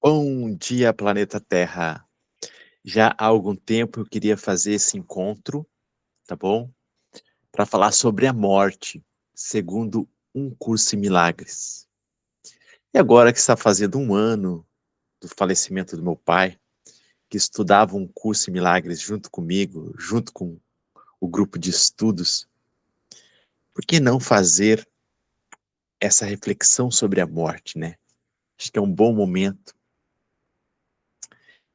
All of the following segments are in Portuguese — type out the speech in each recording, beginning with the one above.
Bom dia, planeta Terra. Já há algum tempo eu queria fazer esse encontro, tá bom? Para falar sobre a morte, segundo Um Curso em Milagres. E agora que está fazendo um ano do falecimento do meu pai, que estudava um curso em Milagres junto comigo, junto com o grupo de estudos, por que não fazer essa reflexão sobre a morte, né? Acho que é um bom momento.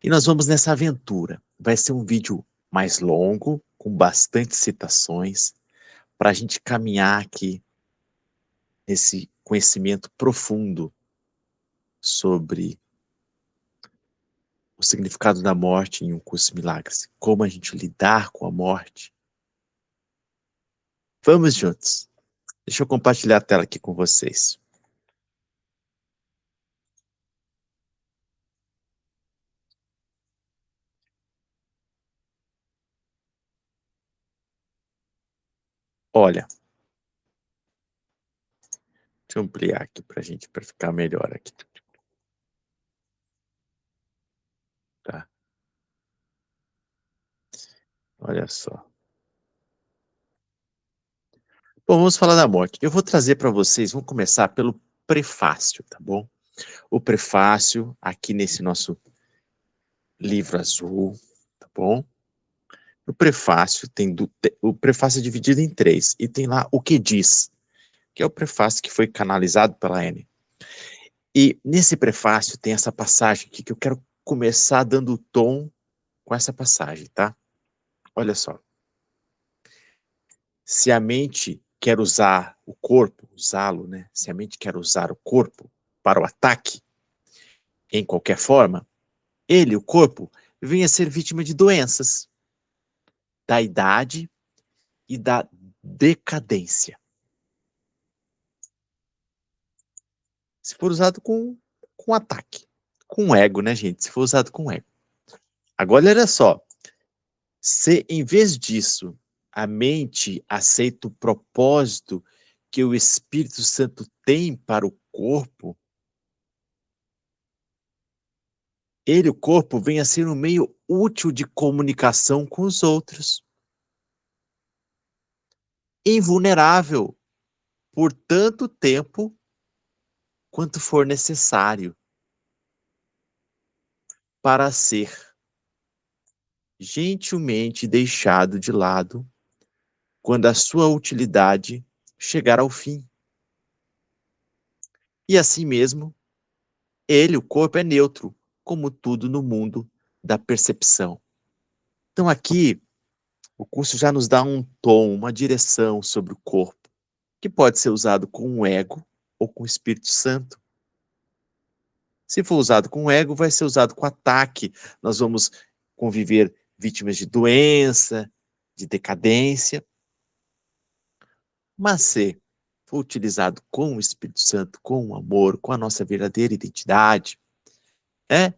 E nós vamos nessa aventura. Vai ser um vídeo mais longo, com bastante citações, para a gente caminhar aqui nesse conhecimento profundo sobre o significado da morte em Um Curso em Milagres, como a gente lidar com a morte. Vamos juntos. Deixa eu compartilhar a tela aqui com vocês. Olha, deixa eu ampliar aqui para a gente, para ficar melhor aqui, tá? Olha só. Bom, vamos falar da morte. Eu vou trazer para vocês, vamos começar pelo prefácio, tá bom? O prefácio aqui nesse nosso livro azul, tá bom? O prefácio o prefácio é dividido em três e tem lá o que diz, que é o prefácio que foi canalizado pela Anne. E nesse prefácio tem essa passagem aqui que eu quero começar dando o tom com essa passagem, tá? Olha só. Se a mente quer usar o corpo, usá-lo, né? Se a mente quer usar o corpo para o ataque, em qualquer forma, ele, o corpo, vem a ser vítima de doenças, da idade e da decadência. Se for usado com ataque, com ego, né, gente? Se for usado com ego. Agora, olha só. Se, em vez disso, a mente aceita o propósito que o Espírito Santo tem para o corpo, ele, o corpo, vem a ser um meio útil de comunicação com os outros. Invulnerável por tanto tempo quanto for necessário para ser gentilmente deixado de lado quando a sua utilidade chegar ao fim. E assim mesmo, ele, o corpo, é neutro, como tudo no mundo da percepção. Então aqui, o curso já nos dá um tom, uma direção sobre o corpo, que pode ser usado com o ego ou com o Espírito Santo. Se for usado com o ego, vai ser usado com ataque. Nós vamos conviver vítimas de doença, de decadência. Mas se for utilizado com o Espírito Santo, com o amor, com a nossa verdadeira identidade, é,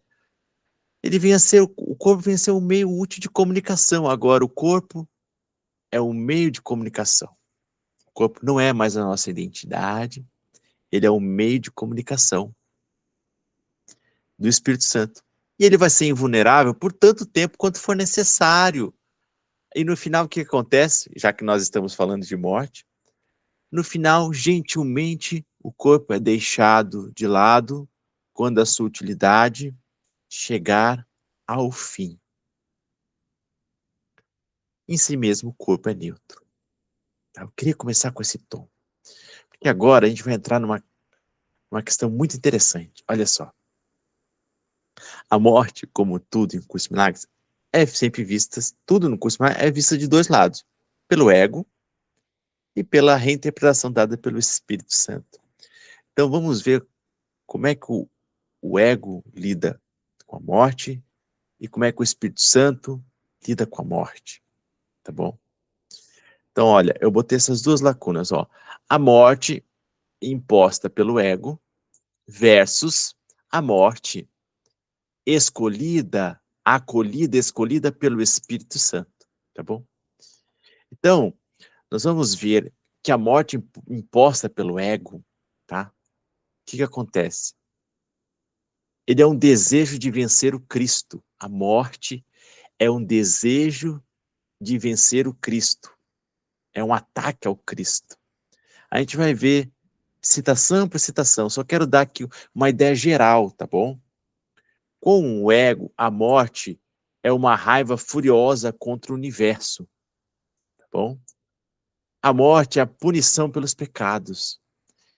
ele vem a ser, o corpo vem a ser um meio útil de comunicação. Agora, o corpo é um meio de comunicação. O corpo não é mais a nossa identidade, ele é um meio de comunicação do Espírito Santo. E ele vai ser invulnerável por tanto tempo quanto for necessário. E no final, o que acontece? Já que nós estamos falando de morte, no final, gentilmente, o corpo é deixado de lado quando a sua utilidade chegar ao fim. Em si mesmo, o corpo é neutro. Eu queria começar com esse tom. Porque agora a gente vai entrar numa questão muito interessante. Olha só. A morte, como tudo em Curso de Milagres, é sempre vista, tudo no Curso de Milagres é vista de dois lados. Pelo ego e pela reinterpretação dada pelo Espírito Santo. Então vamos ver como é que o ego lida com a morte e como é que o Espírito Santo lida com a morte. Tá bom? Então, olha, eu botei essas duas lacunas, ó. A morte imposta pelo ego versus a morte escolhida, acolhida, escolhida pelo Espírito Santo, tá bom? Então, nós vamos ver que a morte imposta pelo ego, tá? O que que acontece? ele é um desejo de vencer o Cristo. A morte é um desejo de vencer o Cristo. É um ataque ao Cristo. A gente vai ver citação por citação. Só quero dar aqui uma ideia geral, tá bom? Com o ego, a morte é uma raiva furiosa contra o universo, tá bom? A morte é a punição pelos pecados.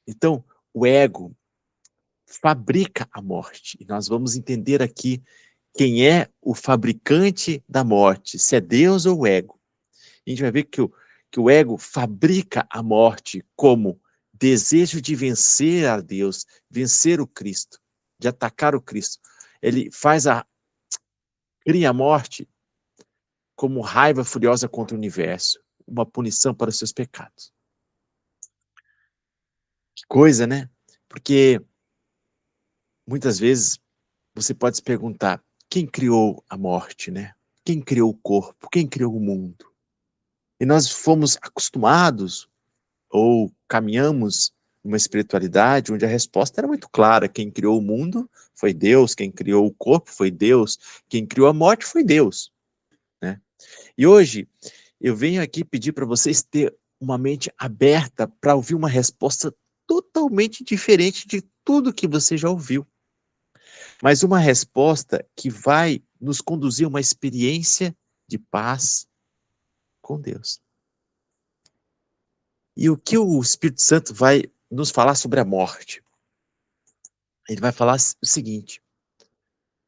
Então, o ego fabrica a morte. E nós vamos entender aqui quem é o fabricante da morte, se é Deus ou o ego. A gente vai ver que o ego fabrica a morte como desejo de vencer a Deus, vencer o Cristo, de atacar o Cristo. Ele cria a morte como raiva furiosa contra o universo, uma punição para os seus pecados. Que coisa, né? Porque muitas vezes você pode se perguntar, quem criou a morte, né? Quem criou o corpo? Quem criou o mundo? E nós fomos acostumados ou caminhamos numa espiritualidade onde a resposta era muito clara. Quem criou o mundo foi Deus, quem criou o corpo foi Deus, quem criou a morte foi Deus, né? E hoje eu venho aqui pedir para vocês ter uma mente aberta para ouvir uma resposta totalmente diferente de tudo que você já ouviu. Mas uma resposta que vai nos conduzir a uma experiência de paz com Deus. E o que o Espírito Santo vai nos falar sobre a morte? Ele vai falar o seguinte: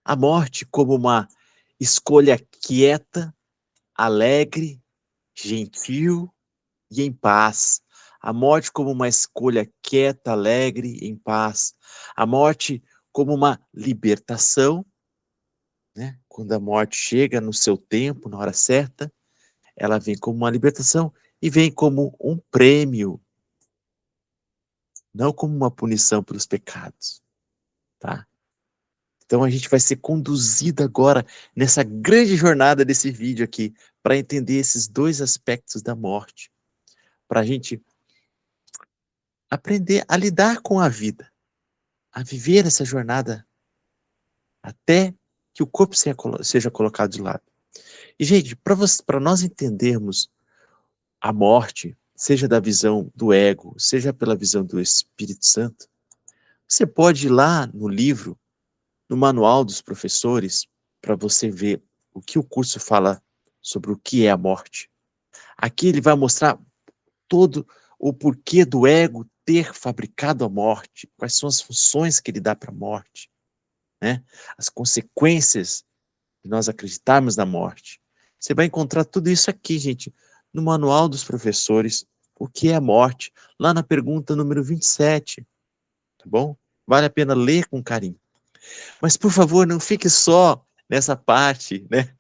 a morte como uma escolha quieta, alegre, gentil e em paz. A morte como uma escolha quieta, alegre, em paz. A morte como uma libertação, né? Quando a morte chega no seu tempo, na hora certa, ela vem como uma libertação e vem como um prêmio, não como uma punição pelos pecados, tá? Então a gente vai ser conduzido agora nessa grande jornada desse vídeo aqui, para entender esses dois aspectos da morte, para a gente aprender a lidar com a vida, a viver essa jornada até que o corpo seja colocado de lado. E, gente, para nós entendermos a morte, seja da visão do ego, seja pela visão do Espírito Santo, você pode ir lá no livro, no manual dos professores, para você ver o que o curso fala sobre o que é a morte. Aqui ele vai mostrar todo o porquê do ego ter fabricado a morte, quais são as funções que ele dá para a morte, né? As consequências de nós acreditarmos na morte. Você vai encontrar tudo isso aqui, gente, no manual dos professores, o que é a morte, lá na pergunta número 27, tá bom? Vale a pena ler com carinho. Mas, por favor, não fique só nessa parte, né?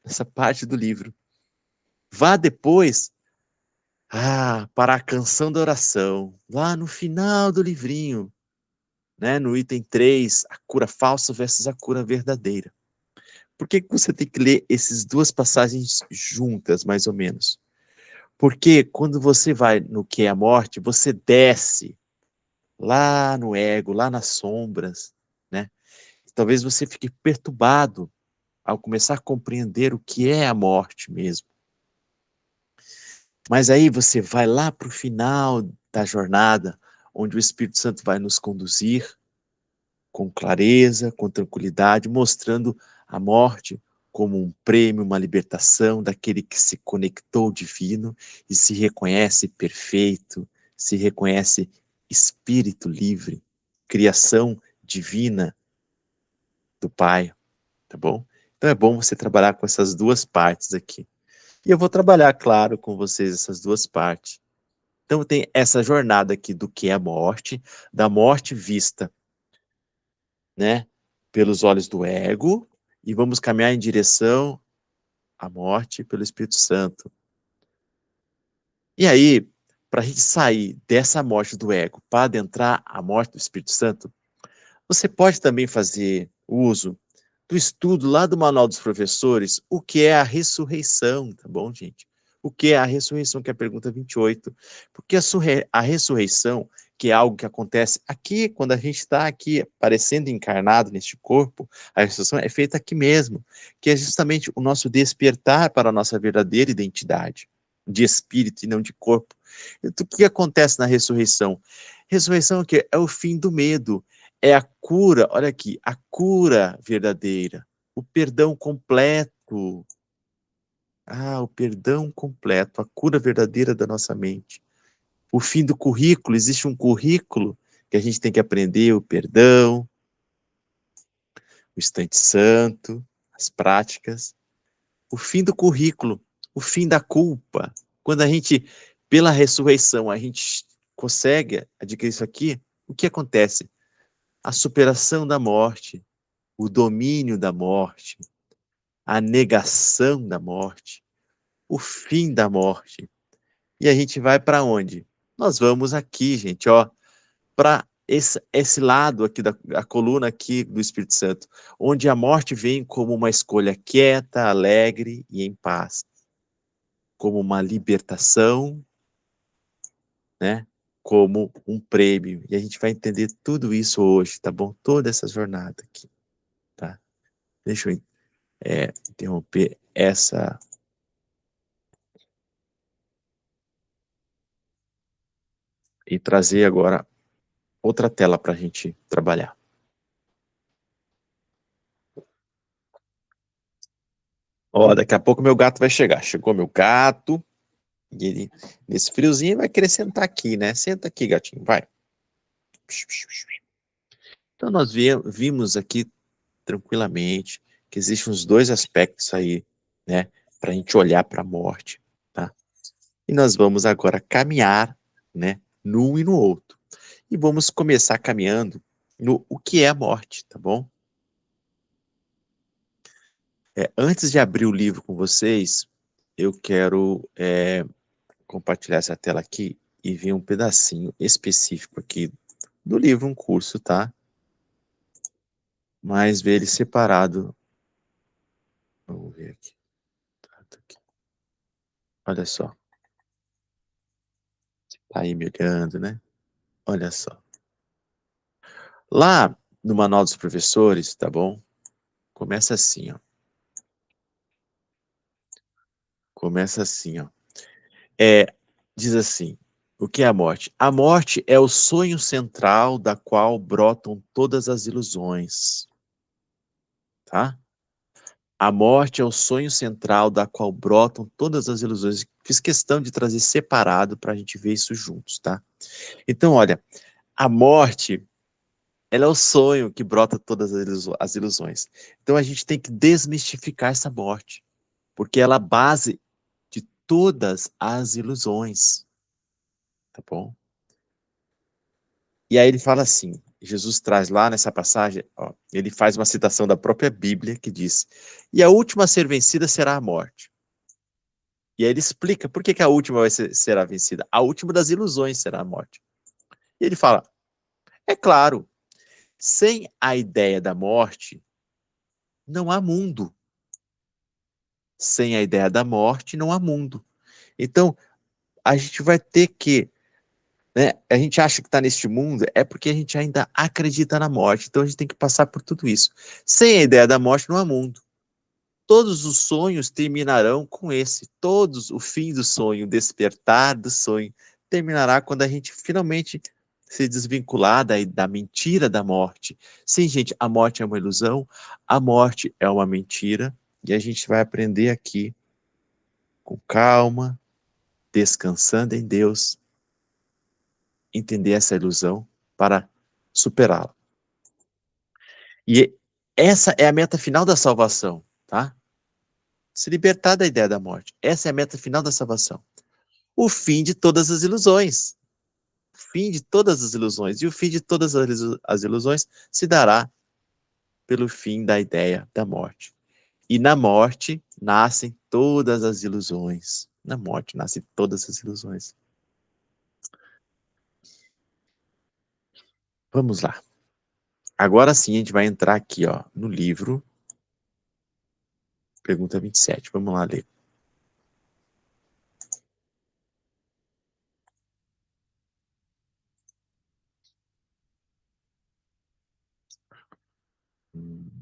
Nessa parte do livro. Vá depois para a canção da oração, lá no final do livrinho, né? No item 3, a cura falsa versus a cura verdadeira. Por que você tem que ler essas duas passagens juntas, mais ou menos? Porque quando você vai no que é a morte, você desce lá no ego, lá nas sombras, né? Talvez você fique perturbado ao começar a compreender o que é a morte mesmo. Mas aí você vai lá para o final da jornada, onde o Espírito Santo vai nos conduzir com clareza, com tranquilidade, mostrando a morte como um prêmio, uma libertação daquele que se conectou ao divino e se reconhece perfeito, se reconhece espírito livre, criação divina do Pai, tá bom? Então é bom você trabalhar com essas duas partes aqui. E eu vou trabalhar, claro, com vocês essas duas partes. Então tem essa jornada aqui do que é a morte, da morte vista, né, pelos olhos do ego, e vamos caminhar em direção à morte pelo Espírito Santo. E aí, para a gente sair dessa morte do ego para adentrar a morte do Espírito Santo, você pode também fazer uso do estudo lá do Manual dos Professores, o que é a ressurreição, tá bom, gente? O que é a ressurreição, que é a pergunta 28. Porque a ressurreição, que é algo que acontece aqui, quando a gente está aqui aparecendo encarnado neste corpo, a ressurreição é feita aqui mesmo, que é justamente o nosso despertar para a nossa verdadeira identidade, de espírito e não de corpo. Então, o que acontece na ressurreição? Ressurreição é o quê? É o fim do medo, é a cura, olha aqui, a cura verdadeira, o perdão completo. O perdão completo, a cura verdadeira da nossa mente. O fim do currículo, existe um currículo que a gente tem que aprender, o perdão, o instante santo, as práticas. O fim do currículo, o fim da culpa. Quando a gente, pela ressurreição, a gente consegue adquirir isso aqui, o que acontece? A superação da morte, o domínio da morte, a negação da morte, o fim da morte. E a gente vai para onde? Nós vamos aqui, gente, ó, para esse lado aqui da coluna aqui do Espírito Santo, onde a morte vem como uma escolha quieta, alegre e em paz, como uma libertação, né? Como um prêmio. E a gente vai entender tudo isso hoje, tá bom? Toda essa jornada aqui, tá? Deixa eu interromper essa e trazer agora outra tela para a gente trabalhar. Ó, daqui a pouco meu gato vai chegar. Chegou meu gato. E ele, nesse friozinho, vai querer sentar aqui, né? Senta aqui, gatinho, vai. Então, nós vimos aqui tranquilamente que existem os dois aspectos aí, né? Para a gente olhar para a morte, tá? E nós vamos agora caminhar, né? Num e no outro. E vamos começar caminhando no o que é a morte, tá bom? Antes de abrir o livro com vocês, eu quero compartilhar essa tela aqui e ver um pedacinho específico aqui do livro, um curso, tá? Mas ver ele separado. Vamos ver aqui. Tá aqui. Olha só. Tá aí me olhando, né? Olha só. Lá no Manual dos Professores, tá bom? Começa assim, ó. Começa assim, ó. Diz assim, o que é a morte? A morte é o sonho central da qual brotam todas as ilusões, tá? A morte é o sonho central da qual brotam todas as ilusões. Fiz questão de trazer separado para a gente ver isso juntos, tá? Então, olha, a morte, ela é o sonho que brota todas as ilusões. Então, a gente tem que desmistificar essa morte, porque ela é a base de todas as ilusões, tá bom? E aí ele fala assim, Jesus traz lá nessa passagem, ó, ele faz uma citação da própria Bíblia que diz, e a última a ser vencida será a morte. E aí ele explica por que a última será vencida. A última das ilusões será a morte. E ele fala, é claro, sem a ideia da morte, não há mundo. Sem a ideia da morte, não há mundo. Então, a gente vai ter que, né, a gente acha que está neste mundo, é porque a gente ainda acredita na morte. Então, a gente tem que passar por tudo isso. Sem a ideia da morte, não há mundo. Todos os sonhos terminarão com esse. Todos, o fim do sonho, o despertar do sonho, terminará quando a gente finalmente se desvincular da mentira da morte. Sim, gente, a morte é uma ilusão, a morte é uma mentira, e a gente vai aprender aqui, com calma, descansando em Deus, entender essa ilusão para superá-la. E essa é a meta final da salvação, tá? Se libertar da ideia da morte. Essa é a meta final da salvação. O fim de todas as ilusões. O fim de todas as ilusões. E o fim de todas as ilusões se dará pelo fim da ideia da morte. E na morte nascem todas as ilusões. Na morte nascem todas as ilusões. Vamos lá. Agora sim a gente vai entrar aqui, ó, no livro. Pergunta 27. Vamos lá ler. Hum.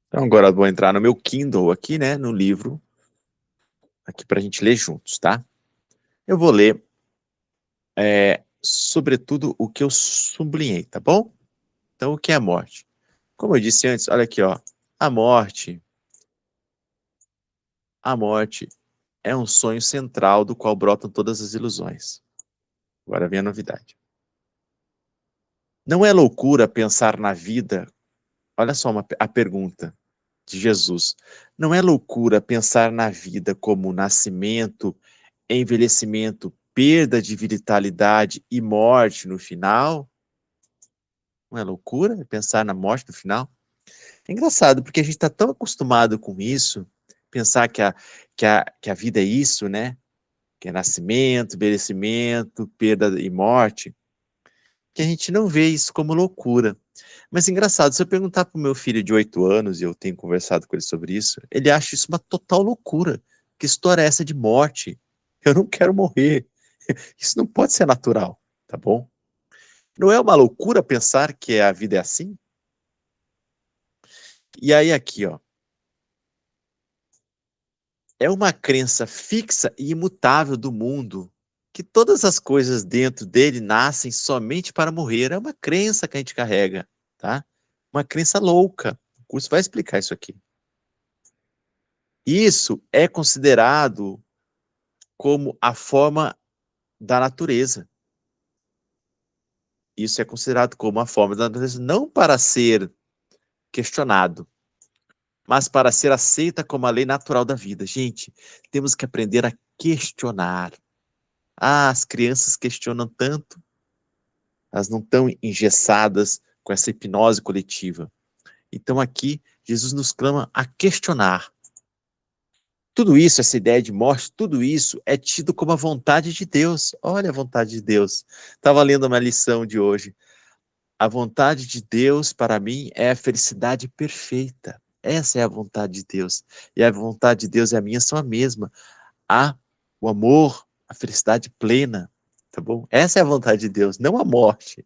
Então agora eu vou entrar no meu Kindle aqui, né, no livro, aqui para a gente ler juntos, tá? Eu vou ler, sobretudo, o que eu sublinhei, tá bom? Então, o que é a morte? Como eu disse antes, olha aqui, ó. A morte, a morte é um sonho central do qual brotam todas as ilusões. Agora vem a novidade. Não é loucura pensar na vida. Olha só a pergunta de Jesus. Não é loucura pensar na vida como nascimento, envelhecimento, perda de vitalidade e morte no final? Não é loucura pensar na morte no final? É engraçado, porque a gente está tão acostumado com isso, pensar que a vida é isso, né? Que é nascimento, envelhecimento, perda e morte, que a gente não vê isso como loucura. Mas engraçado, se eu perguntar para o meu filho de 8 anos, e eu tenho conversado com ele sobre isso, ele acha isso uma total loucura. Que história é essa de morte? Eu não quero morrer. Isso não pode ser natural, tá bom? Não é uma loucura pensar que a vida é assim? E aí aqui, ó, é uma crença fixa e imutável do mundo que todas as coisas dentro dele nascem somente para morrer. É uma crença que a gente carrega, tá? Uma crença louca. O curso vai explicar isso aqui. Isso é considerado como a forma da natureza. Isso é considerado como a forma da natureza, não para ser questionado, mas para ser aceita como a lei natural da vida. Gente, temos que aprender a questionar. Ah, as crianças questionam tanto, elas não estão engessadas com essa hipnose coletiva. Então aqui, Jesus nos clama a questionar. Tudo isso, essa ideia de morte, tudo isso é tido como a vontade de Deus. Olha a vontade de Deus. Estava lendo uma lição de hoje. A vontade de Deus para mim é a felicidade perfeita. Essa é a vontade de Deus. E a vontade de Deus e a minha são a mesma. Há o amor, a felicidade plena, tá bom? Essa é a vontade de Deus, não a morte.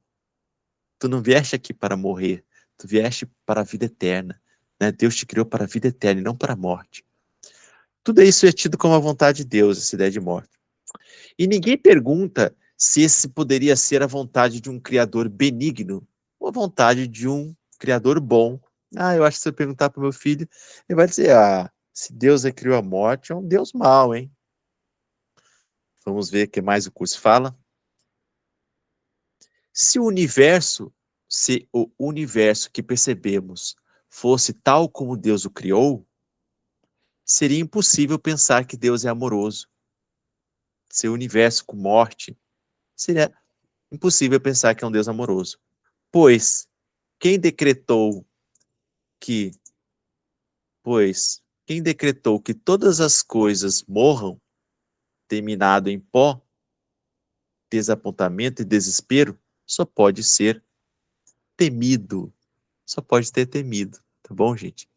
Tu não vieste aqui para morrer, tu vieste para a vida eterna, né? Deus te criou para a vida eterna e não para a morte. Tudo isso é tido como a vontade de Deus, essa ideia de morte. E ninguém pergunta se esse poderia ser a vontade de um Criador benigno ou a vontade de um Criador bom. Ah, eu acho que se eu perguntar para o meu filho, ele vai dizer, ah, se Deus criou a morte, é um Deus mau, hein? Vamos ver o que mais o curso fala. Se o universo, se o universo que percebemos fosse tal como Deus o criou, seria impossível pensar que Deus é amoroso. Se o universo com morte, seria impossível pensar que é um Deus amoroso. Pois quem decretou que, quem decretou que todas as coisas morram, terminado em pó, desapontamento e desespero, só pode ser temido. Só pode ter temido, tá bom, gente?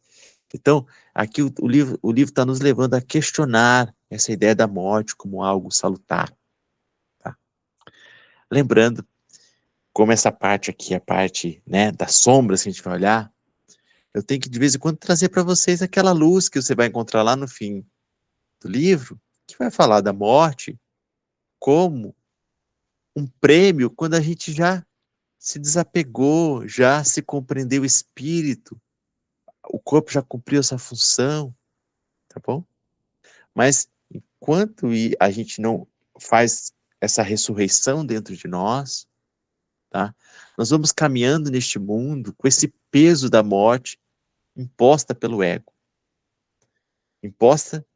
Então, aqui o livro está nos levando a questionar essa ideia da morte como algo salutar. Tá? Lembrando, como essa parte aqui é a parte, né, das sombras que a gente vai olhar, eu tenho que de vez em quando trazer para vocês aquela luz que você vai encontrar lá no fim do livro, que vai falar da morte como um prêmio quando a gente já se desapegou, já se compreendeu o espírito, o corpo já cumpriu essa função, tá bom? Mas enquanto a gente não faz essa ressurreição dentro de nós, tá? Nós vamos caminhando neste mundo com esse peso da morte imposta pelo ego, imposta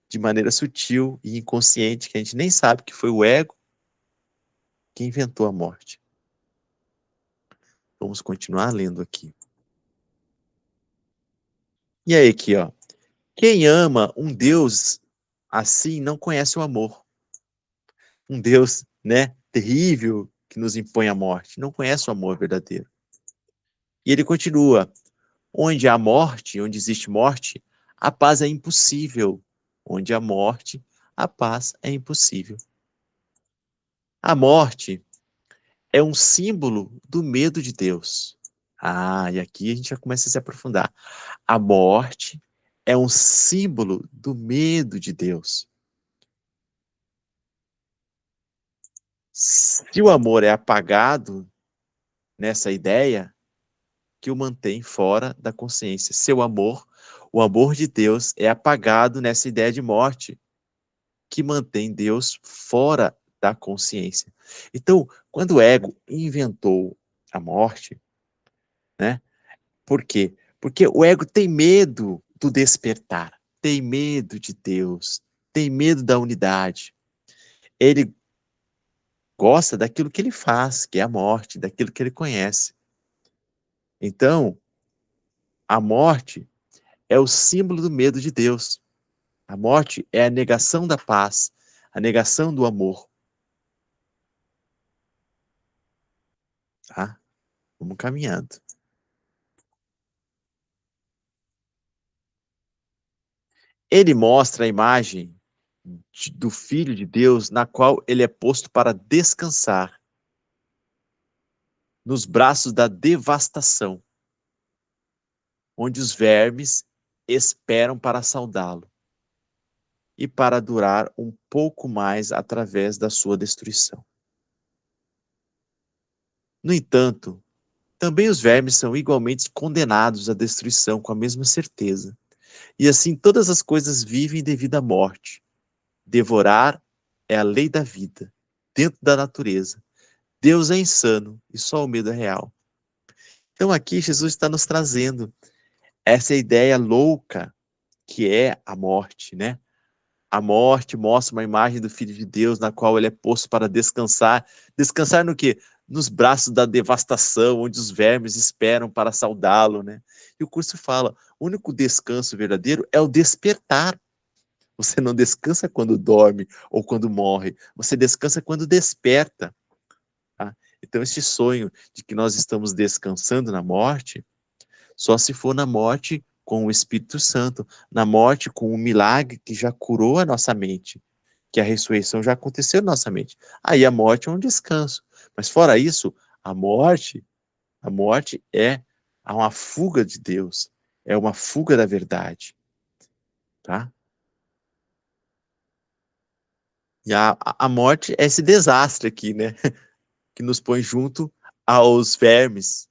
de maneira sutil e inconsciente, que a gente nem sabe que foi o ego que inventou a morte. Vamos continuar lendo aqui. E aí aqui, ó. Quem ama um Deus assim não conhece o amor. Um Deus, né, terrível, que nos impõe a morte, não conhece o amor verdadeiro. E ele continua: onde há morte, onde existe morte, a paz é impossível. Onde há morte, a paz é impossível. A morte é um símbolo do medo de Deus. Ah, e aqui a gente já começa a se aprofundar. A morte é um símbolo do medo de Deus. Se o amor é apagado nessa ideia, que o mantém fora da consciência. Seu amor, o amor de Deus, é apagado nessa ideia de morte, que mantém Deus fora da consciência. Então, quando o ego inventou a morte, né? Por quê? Porque o ego tem medo do despertar, tem medo de Deus, tem medo da unidade. Ele gosta daquilo que ele faz, que é a morte, daquilo que ele conhece. Então, a morte é o símbolo do medo de Deus. A morte é a negação da paz, a negação do amor. Tá? Vamos caminhando. Ele mostra a imagem do Filho de Deus, na qual ele é posto para descansar nos braços da devastação, onde os vermes esperam para saudá-lo e para durar um pouco mais através da sua destruição. No entanto, também os vermes são igualmente condenados à destruição com a mesma certeza. E assim todas as coisas vivem devido à morte. Devorar é a lei da vida, dentro da natureza. Deus é insano e só o medo é real. Então aqui Jesus está nos trazendo essa ideia louca que é a morte, né? A morte mostra uma imagem do Filho de Deus na qual ele é posto para descansar. Descansar no quê? Nos braços da devastação, onde os vermes esperam para saudá-lo, né? E o curso fala, o único descanso verdadeiro é o despertar. Você não descansa quando dorme ou quando morre. Você descansa quando desperta. Tá? Então, este sonho de que nós estamos descansando na morte, só se for na morte com o Espírito Santo, na morte com o milagre que já curou a nossa mente, que a ressurreição já aconteceu na nossa mente. Aí a morte é um descanso. Mas fora isso, a morte é uma fuga de Deus, é uma fuga da verdade, tá? E a morte é esse desastre aqui, né? Que nos põe junto aos vermes,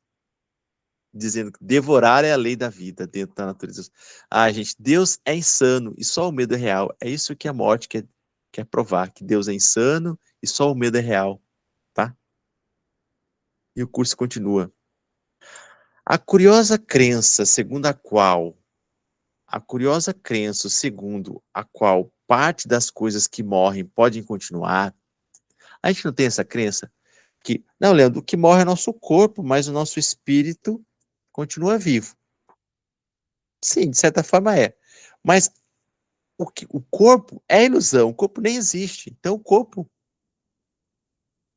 dizendo que devorar é a lei da vida dentro da natureza. Ah, gente, Deus é insano e só o medo é real. É isso que a morte quer provar, que Deus é insano e só o medo é real, tá? E o curso continua. A curiosa crença segundo a qual, a curiosa crença segundo a qual parte das coisas que morrem podem continuar. A gente não tem essa crença que, não, Leandro, o que morre é nosso corpo, mas o nosso espírito continua vivo. Sim, de certa forma é. Mas o corpo é ilusão, o corpo nem existe. Então o corpo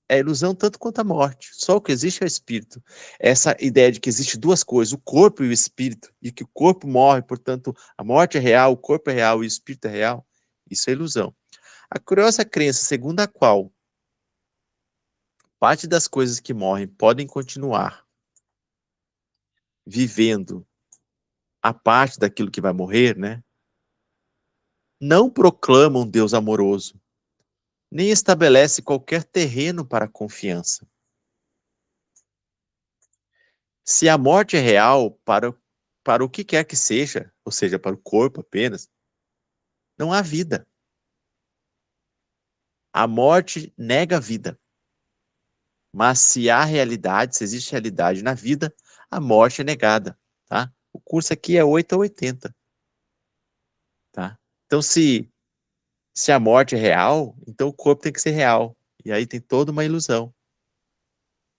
é ilusão tanto quanto a morte. Só o que existe é o espírito. Essa ideia de que existe duas coisas, o corpo e o espírito, e que o corpo morre, portanto, a morte é real, o corpo é real e o espírito é real, isso é ilusão. A curiosa crença segundo a qual parte das coisas que morrem podem continuar vivendo a parte daquilo que vai morrer, né? Não proclama um Deus amoroso, nem estabelece qualquer terreno para a confiança. Se a morte é real para o que quer que seja, ou seja, para o corpo apenas, não há vida. A morte nega a vida. Mas se há realidade, se existe realidade na vida, a morte é negada, tá? O curso aqui é 8 a 80, tá? Então, se a morte é real, então o corpo tem que ser real. E aí tem toda uma ilusão.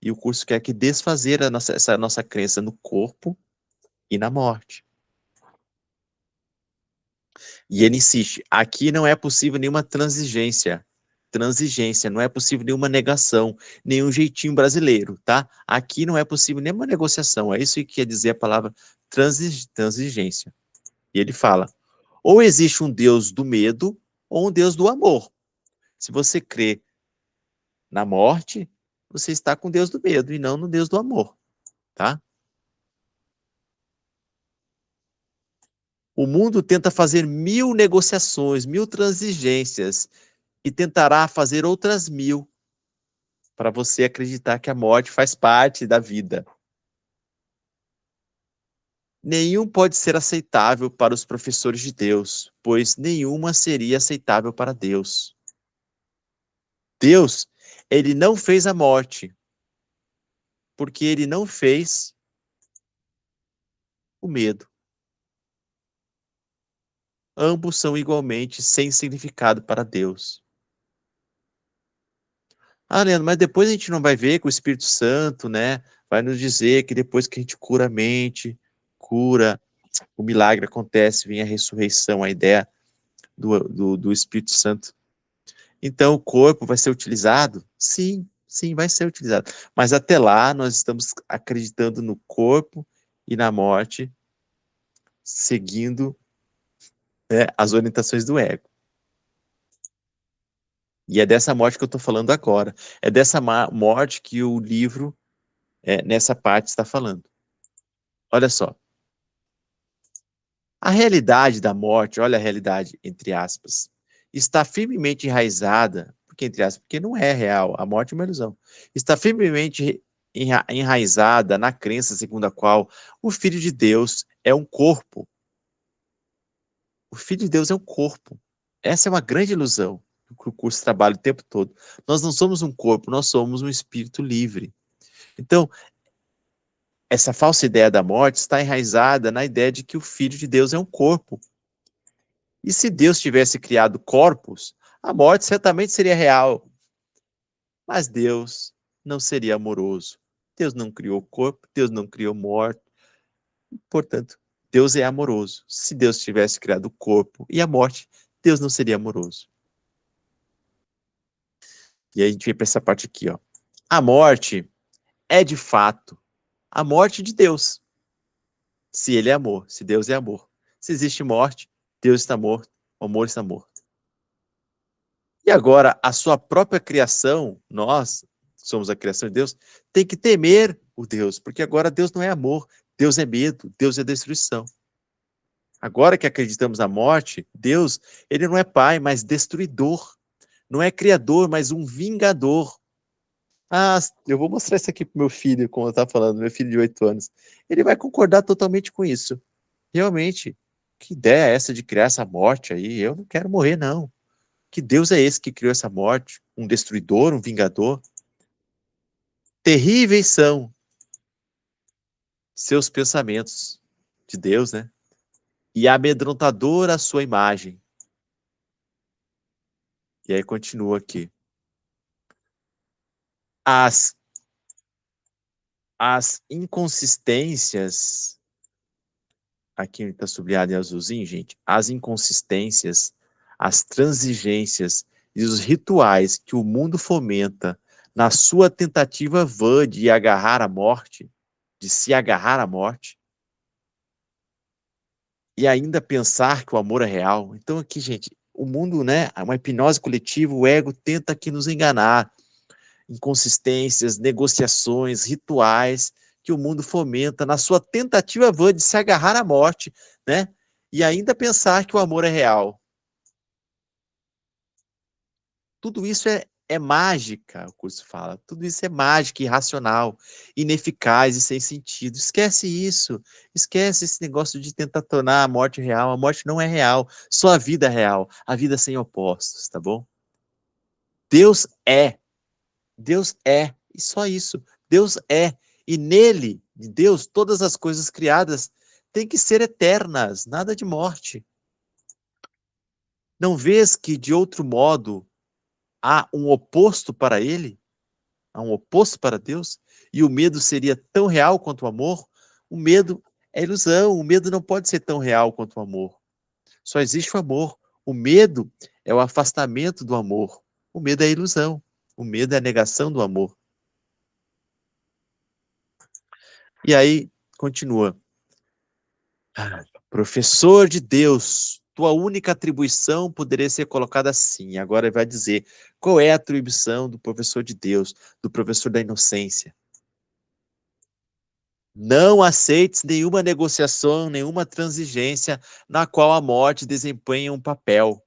E o curso quer que desfazer essa nossa crença no corpo e na morte. E ele insiste, aqui não é possível nenhuma transigência. transigência, não é possível nenhuma negação, nenhum jeitinho brasileiro, tá? Aqui não é possível nenhuma negociação, é isso que quer dizer a palavra transigência. E ele fala, ou existe um Deus do medo, ou um Deus do amor. Se você crê na morte, você está com Deus do medo, e não no Deus do amor, tá? O mundo tenta fazer 1000 negociações, 1000 transigências, e tentará fazer outras 1000, para você acreditar que a morte faz parte da vida. Nenhum pode ser aceitável para os professores de Deus, pois nenhuma seria aceitável para Deus. Deus, ele não fez a morte, porque ele não fez o medo. Ambos são igualmente sem significado para Deus. Ah, Leandro, mas depois a gente não vai ver que o Espírito Santo, né, vai nos dizer que depois que a gente cura a mente, cura, o milagre acontece, vem a ressurreição, a ideia do Espírito Santo. Então, o corpo vai ser utilizado? Sim, sim, vai ser utilizado. Mas até lá, nós estamos acreditando no corpo e na morte, seguindo, né, as orientações do ego. E é dessa morte que eu estou falando agora. É dessa morte que o livro, nessa parte, está falando. Olha só. A realidade da morte, olha a realidade, entre aspas, está firmemente enraizada, porque entre aspas, porque não é real, a morte é uma ilusão, está firmemente enraizada na crença segundo a qual o Filho de Deus é um corpo. O Filho de Deus é um corpo. Essa é uma grande ilusão que o curso trabalha o tempo todo. Nós não somos um corpo, nós somos um espírito livre. Então, essa falsa ideia da morte está enraizada na ideia de que o Filho de Deus é um corpo. E se Deus tivesse criado corpos, a morte certamente seria real. Mas Deus não seria amoroso. Deus não criou corpo, Deus não criou morte. Portanto, Deus é amoroso. Se Deus tivesse criado o corpo e a morte, Deus não seria amoroso. E aí a gente vem para essa parte aqui, ó. A morte é de fato a morte de Deus. Se ele é amor, se Deus é amor. Se existe morte, Deus está morto, o amor está morto. E agora, a sua própria criação, nós, somos a criação de Deus, tem que temer o Deus, porque agora Deus não é amor, Deus é medo, Deus é destruição. Agora que acreditamos na morte, Deus, ele não é pai, mas destruidor. Não é criador, mas um vingador. Ah, eu vou mostrar isso aqui pro meu filho, como eu estava falando, meu filho de 8 anos. Ele vai concordar totalmente com isso. Realmente, que ideia é essa de criar essa morte aí? Eu não quero morrer, não. Que Deus é esse que criou essa morte? Um destruidor, um vingador? Terríveis são seus pensamentos de Deus, né? E amedrontadora a sua imagem. E aí continua aqui. As, as inconsistências, aqui está sublinhado em azulzinho, gente, as inconsistências, as transigências e os rituais que o mundo fomenta na sua tentativa vã de agarrar a morte, de se agarrar à morte, e ainda pensar que o amor é real. Então aqui, gente, o mundo, né, uma hipnose coletiva, o ego tenta aqui nos enganar. Inconsistências, negociações, rituais que o mundo fomenta na sua tentativa vã de se agarrar à morte, né? E ainda pensar que o amor é real. Tudo isso é mágica, o curso fala. Tudo isso é mágica, irracional, ineficaz e sem sentido. Esquece isso. Esquece esse negócio de tentar tornar a morte real. A morte não é real. Só a vida é real. A vida sem opostos, tá bom? Deus é. Deus é. E só isso. Deus é. E nele, de Deus, todas as coisas criadas têm que ser eternas. Nada de morte. Não vês que, de outro modo, há um oposto para ele? Há um oposto para Deus? E o medo seria tão real quanto o amor? O medo é ilusão, o medo não pode ser tão real quanto o amor. Só existe o amor. O medo é o afastamento do amor. O medo é a ilusão. O medo é a negação do amor. E aí, continua. Professor de Deus, tua única atribuição poderia ser colocada assim. Agora ele vai dizer qual é a atribuição do professor de Deus, do professor da inocência. Não aceites nenhuma negociação, nenhuma transigência na qual a morte desempenha um papel.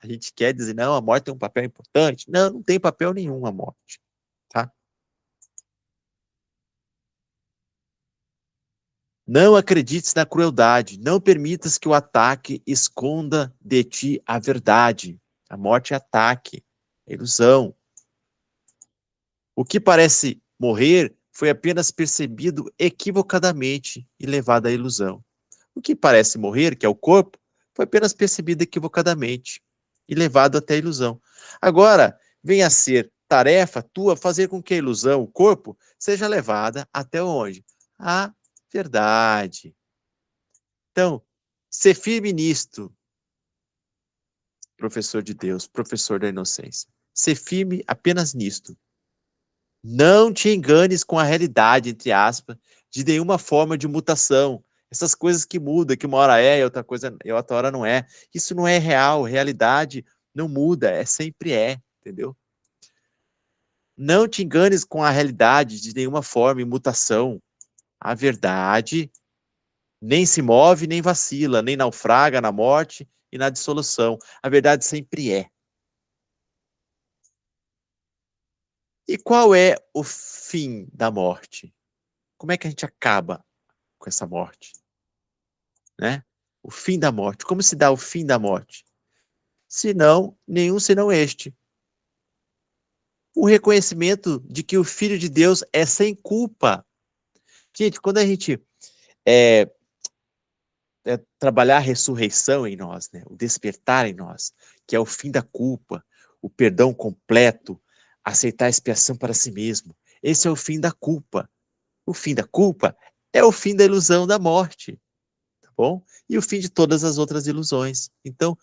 A gente quer dizer, não, a morte tem um papel importante. Não, não tem papel nenhum a morte, tá? Não acredites na crueldade, não permitas que o ataque esconda de ti a verdade. A morte é ataque, é ilusão. O que parece morrer foi apenas percebido equivocadamente e levado à ilusão. O que parece morrer, que é o corpo, foi apenas percebido equivocadamente e levado até a ilusão. Agora, vem a ser tarefa tua fazer com que a ilusão, o corpo, seja levada até onde? A verdade. Então, ser firme nisto, professor de Deus, professor da inocência. Ser firme apenas nisto. Não te enganes com a realidade, entre aspas, de nenhuma forma de mutação. Essas coisas que mudam, que uma hora é e outra coisa e outra hora não é. Isso não é real, realidade não muda, sempre é, entendeu? Não te enganes com a realidade de nenhuma forma e mutação. A verdade nem se move, nem vacila, nem naufraga na morte e na dissolução. A verdade sempre é. E qual é o fim da morte? Como é que a gente acaba com essa morte, né? O fim da morte. Como se dá o fim da morte? Senão, nenhum senão este. O reconhecimento de que o Filho de Deus é sem culpa. Gente, quando a gente é, trabalhar a ressurreição em nós, né? O despertar em nós, que é o fim da culpa, o perdão completo, aceitar a expiação para si mesmo. Esse é o fim da culpa. O fim da culpa é o fim da ilusão da morte, tá bom? E o fim de todas as outras ilusões. Então,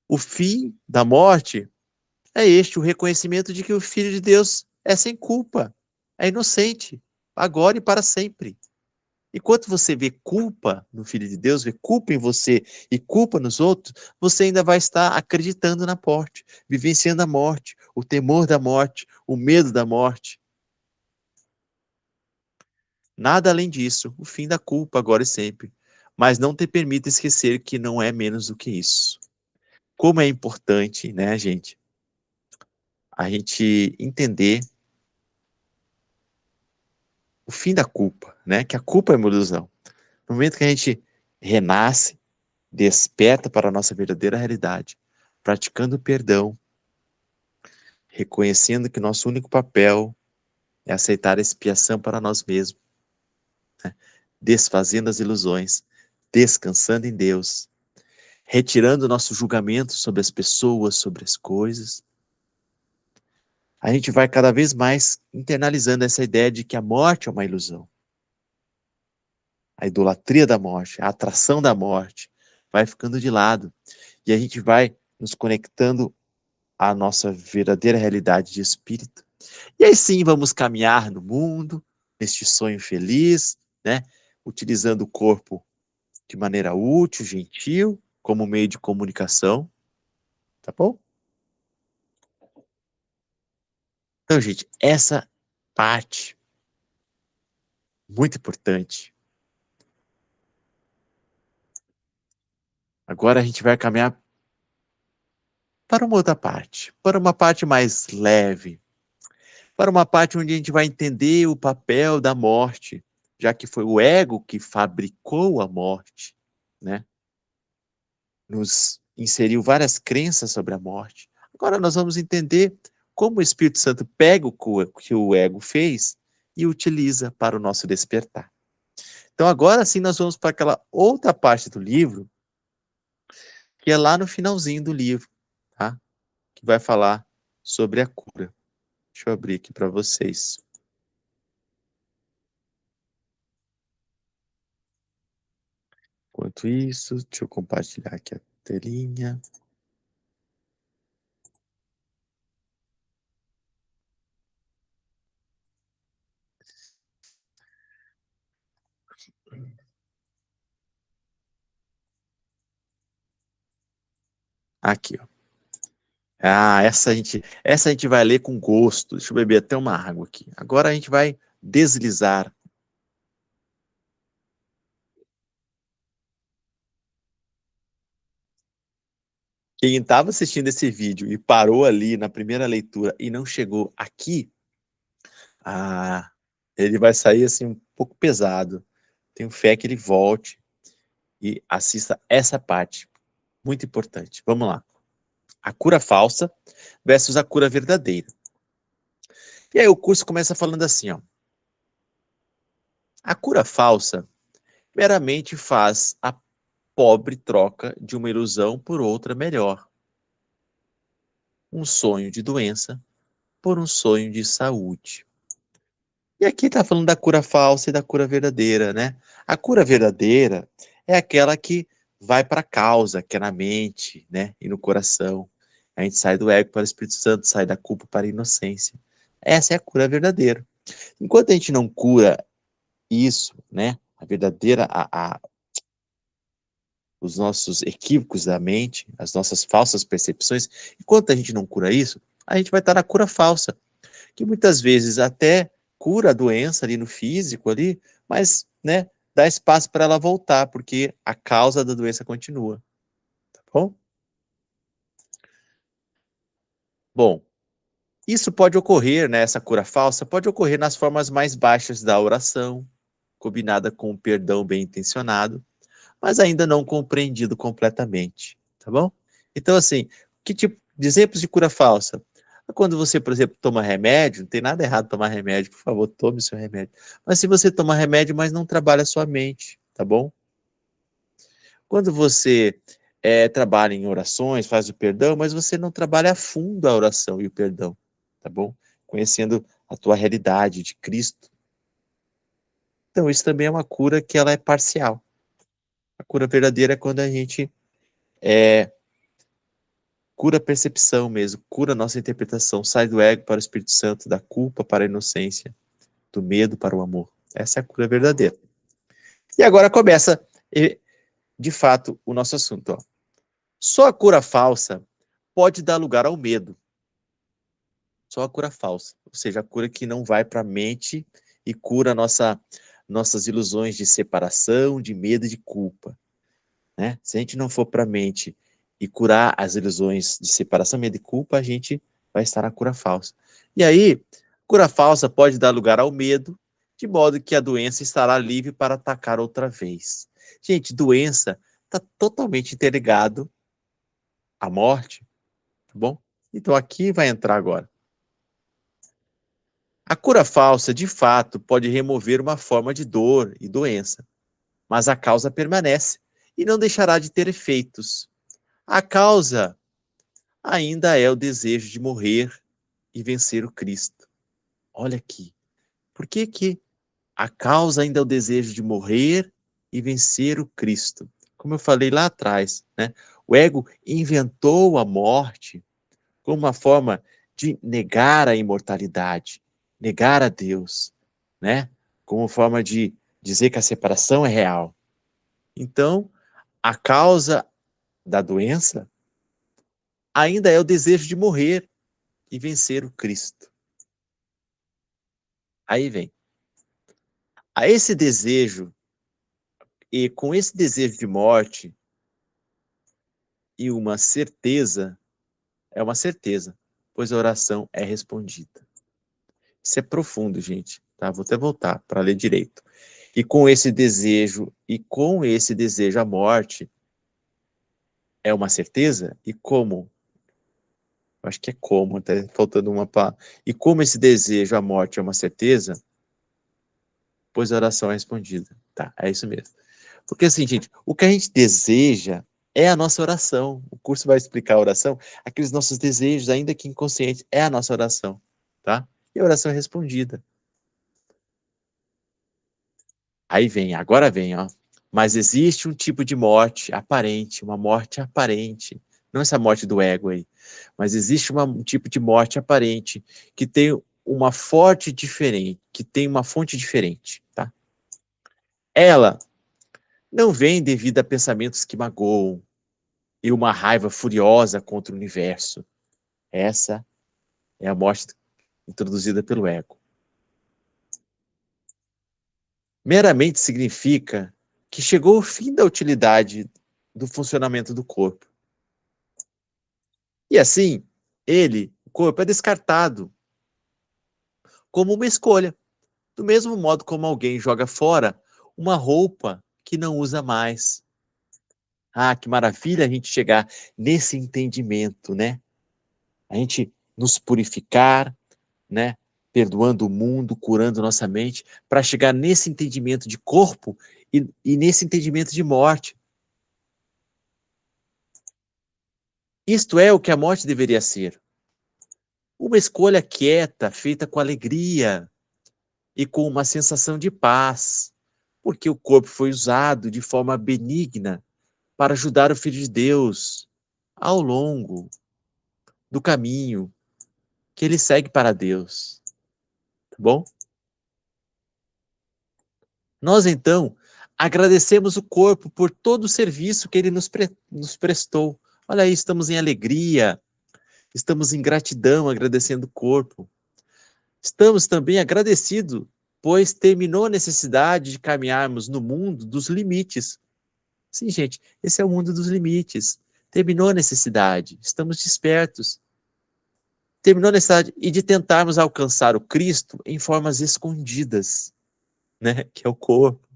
o fim da morte é este, o reconhecimento de que o Filho de Deus é sem culpa, é inocente, agora e para sempre. Enquanto você vê culpa no Filho de Deus, vê culpa em você e culpa nos outros, você ainda vai estar acreditando na morte, vivenciando a morte, o temor da morte, o medo da morte. Nada além disso, o fim da culpa agora e sempre. Mas não te permita esquecer que não é menos do que isso. Como é importante, né, gente, a gente entender o fim da culpa, né? Que a culpa é uma ilusão. No momento que a gente renasce, desperta para a nossa verdadeira realidade, praticando o perdão, reconhecendo que nosso único papel é aceitar a expiação para nós mesmos, né? Desfazendo as ilusões, descansando em Deus, retirando o nosso julgamento sobre as pessoas, sobre as coisas, a gente vai cada vez mais internalizando essa ideia de que a morte é uma ilusão. A idolatria da morte, a atração da morte, vai ficando de lado. E a gente vai nos conectando à nossa verdadeira realidade de espírito. E aí sim vamos caminhar no mundo, neste sonho feliz, né? Utilizando o corpo de maneira útil, gentil, como meio de comunicação, tá bom? Então, gente, essa parte muito importante. Agora a gente vai caminhar para uma outra parte, para uma parte mais leve, para uma parte onde a gente vai entender o papel da morte, já que foi o ego que fabricou a morte, né? Nos inseriu várias crenças sobre a morte. Agora nós vamos entender como o Espírito Santo pega o que o ego fez e utiliza para o nosso despertar. Então agora sim nós vamos para aquela outra parte do livro, que é lá no finalzinho do livro, tá? Que vai falar sobre a cura. Deixa eu abrir aqui para vocês. Enquanto isso, deixa eu compartilhar aqui a telinha. Aqui, ó. Ah, essa a gente vai ler com gosto. Deixa eu beber até uma água aqui. Agora a gente vai deslizar. Quem estava assistindo esse vídeo e parou ali na primeira leitura e não chegou aqui, ah, ele vai sair assim um pouco pesado. Tenho fé que ele volte e assista essa parte. Muito importante. Vamos lá. A cura falsa versus a cura verdadeira. E aí o curso começa falando assim, ó. A cura falsa meramente faz a pobre troca de uma ilusão por outra melhor. Um sonho de doença por um sonho de saúde. E aqui está falando da cura falsa e da cura verdadeira, né? A cura verdadeira é aquela que vai para a causa, que é na mente, né? E no coração. A gente sai do ego para o Espírito Santo, sai da culpa para a inocência. Essa é a cura verdadeira. Enquanto a gente não cura isso, né? A verdadeira, os nossos equívocos da mente, as nossas falsas percepções, enquanto a gente não cura isso, a gente vai estar na cura falsa, que muitas vezes até cura a doença ali no físico ali, mas, né, dá espaço para ela voltar, porque a causa da doença continua, tá bom? Bom, isso pode ocorrer, né, essa cura falsa, pode ocorrer nas formas mais baixas da oração, combinada com o perdão bem intencionado, mas ainda não compreendido completamente, tá bom? Então, assim, que tipo de exemplos de cura falsa? Quando você, por exemplo, toma remédio, não tem nada errado tomar remédio, por favor, tome seu remédio. Mas se você toma remédio, mas não trabalha a sua mente, tá bom? Quando você trabalha em orações, faz o perdão, mas você não trabalha a fundo a oração e o perdão, tá bom? Conhecendo a tua realidade de Cristo. Então, isso também é uma cura que ela é parcial. A cura verdadeira é quando a gente cura a percepção mesmo, cura a nossa interpretação, sai do ego para o Espírito Santo, da culpa para a inocência, do medo para o amor. Essa é a cura verdadeira. E agora começa, de fato, o nosso assunto. Ó. Só a cura falsa pode dar lugar ao medo. Só a cura falsa, ou seja, a cura que não vai para a mente e cura nossas ilusões de separação, de medo e de culpa. Né? Se a gente não for para a mente e curar as ilusões de separação, medo e culpa, a gente vai estar na cura falsa. E aí, cura falsa pode dar lugar ao medo, de modo que a doença estará livre para atacar outra vez. Gente, doença está totalmente interligado à morte, tá bom? Então aqui vai entrar agora. A cura falsa, de fato, pode remover uma forma de dor e doença, mas a causa permanece e não deixará de ter efeitos. A causa ainda é o desejo de morrer e vencer o Cristo. Olha aqui. Por que que a causa ainda é o desejo de morrer e vencer o Cristo? Como eu falei lá atrás, né? O ego inventou a morte como uma forma de negar a imortalidade, negar a Deus, né? Como forma de dizer que a separação é real. Então, a causa da doença ainda é o desejo de morrer e vencer o Cristo. Aí vem. A esse desejo, e com esse desejo de morte e é uma certeza, pois a oração é respondida. Isso é profundo, gente, tá? Vou até voltar para ler direito. E com esse desejo a morte é uma certeza? E como? Acho que é como, até faltando uma palavra. E como esse desejo a morte é uma certeza, pois a oração é respondida. Tá, é isso mesmo. Porque assim, gente, o que a gente deseja é a nossa oração. O curso vai explicar a oração. Aqueles nossos desejos, ainda que inconscientes, é a nossa oração, tá? E a oração é respondida. Aí vem, agora vem, ó. Mas existe um tipo de morte aparente, uma morte aparente. Não essa morte do ego aí. Mas existe um tipo de morte aparente que tem uma fonte diferente, tá? Ela não vem devido a pensamentos que magoam e uma raiva furiosa contra o universo. Essa é a morte introduzida pelo ego. Meramente significa que chegou o fim da utilidade do funcionamento do corpo. E assim, o corpo, é descartado como uma escolha. Do mesmo modo como alguém joga fora uma roupa que não usa mais. Ah, que maravilha a gente chegar nesse entendimento, né? A gente nos purificar, né? Perdoando o mundo, curando nossa mente, para chegar nesse entendimento de corpo e nesse entendimento de morte. Isto é o que a morte deveria ser. Uma escolha quieta, feita com alegria e com uma sensação de paz, porque o corpo foi usado de forma benigna para ajudar o Filho de Deus ao longo do caminho que ele segue para Deus, tá bom? Nós, então, agradecemos o corpo por todo o serviço que ele nos prestou. Olha aí, estamos em alegria, estamos em gratidão, agradecendo o corpo. Estamos também agradecidos, pois terminou a necessidade de caminharmos no mundo dos limites. Sim, gente, esse é o mundo dos limites. Terminou a necessidade, estamos despertos. Terminou a necessidade e de tentarmos alcançar o Cristo em formas escondidas, né? Que é o corpo.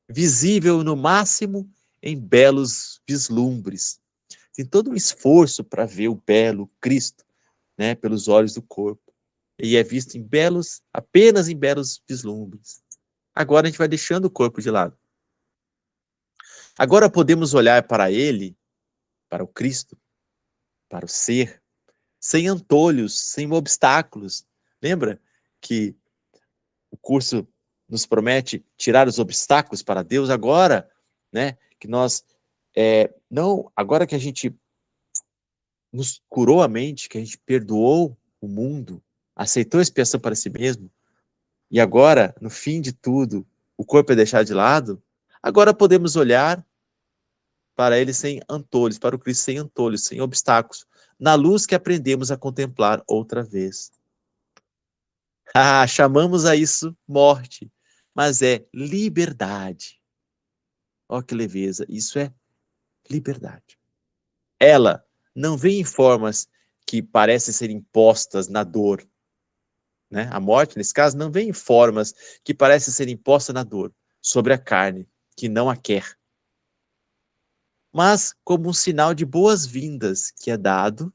Visível no máximo em belos vislumbres. Tem todo um esforço para ver o belo Cristo, né? Pelos olhos do corpo. E é visto apenas em belos vislumbres. Agora a gente vai deixando o corpo de lado. Agora podemos olhar para ele, para o Cristo, para o ser, sem antolhos, sem obstáculos. Lembra que o curso nos promete tirar os obstáculos para Deus agora, né? Que nós não, agora que a gente nos curou a mente, que a gente perdoou o mundo, aceitou a expiação para si mesmo, e agora, no fim de tudo, o corpo é deixado de lado, agora podemos olhar para ele sem antolhos, para o Cristo sem antolhos, sem obstáculos, na luz que aprendemos a contemplar outra vez. Ah, chamamos a isso morte, mas é liberdade. Ó que leveza, isso é liberdade. Ela não vem em formas que parecem ser impostas na dor, né? A morte, nesse caso, não vem em formas que parecem ser impostas na dor, sobre a carne, que não a quer, mas como um sinal de boas-vindas que é dado,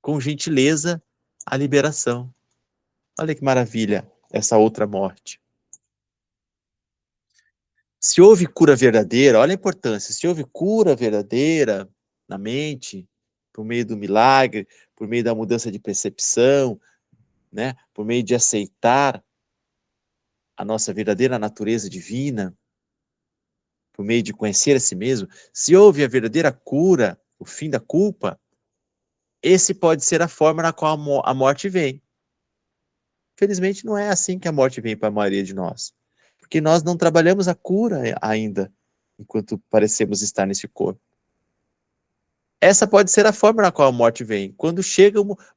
com gentileza, à liberação. Olha que maravilha, essa outra morte. Se houve cura verdadeira, olha a importância, se houve cura verdadeira na mente, por meio do milagre, por meio da mudança de percepção, né, por meio de aceitar a nossa verdadeira natureza divina, por meio de conhecer a si mesmo, se houve a verdadeira cura, o fim da culpa, esse pode ser a forma na qual a morte vem. Felizmente não é assim que a morte vem para a maioria de nós, porque nós não trabalhamos a cura ainda, enquanto parecemos estar nesse corpo. Essa pode ser a forma na qual a morte vem,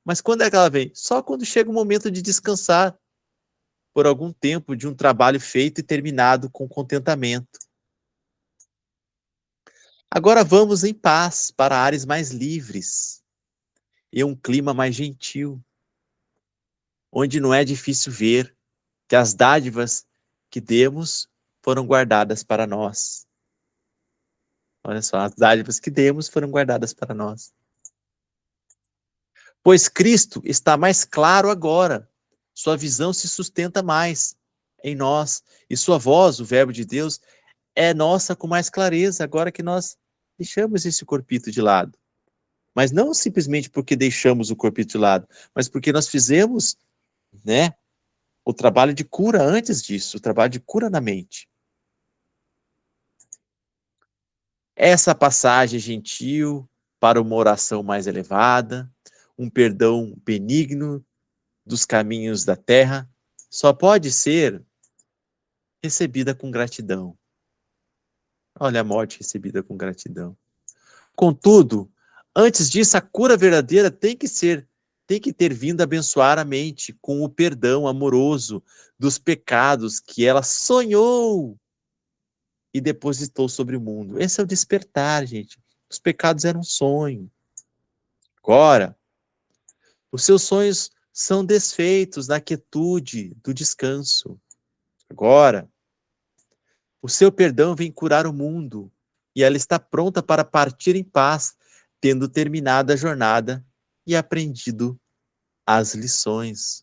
mas quando é que ela vem? Só quando chega o momento de descansar por algum tempo de um trabalho feito e terminado com contentamento. Agora vamos em paz para áreas mais livres e um clima mais gentil, onde não é difícil ver que as dádivas que demos foram guardadas para nós. Olha só, as dádivas que demos foram guardadas para nós. Pois Cristo está mais claro agora, sua visão se sustenta mais em nós, e sua voz, o Verbo de Deus, é nossa com mais clareza, agora que nós deixamos esse corpito de lado. Mas não simplesmente porque deixamos o corpito de lado, mas porque nós fizemos, né, o trabalho de cura antes disso, o trabalho de cura na mente. Essa passagem gentil para uma oração mais elevada, um perdão benigno dos caminhos da terra, só pode ser recebida com gratidão. Olha a morte recebida com gratidão. Contudo, antes disso, a cura verdadeira tem que ter vindo abençoar a mente com o perdão amoroso dos pecados que ela sonhou e depositou sobre o mundo. Esse é o despertar, gente. Os pecados eram um sonho. Agora, os seus sonhos são desfeitos na quietude do descanso. Agora, o seu perdão vem curar o mundo e ela está pronta para partir em paz, tendo terminado a jornada e aprendido as lições.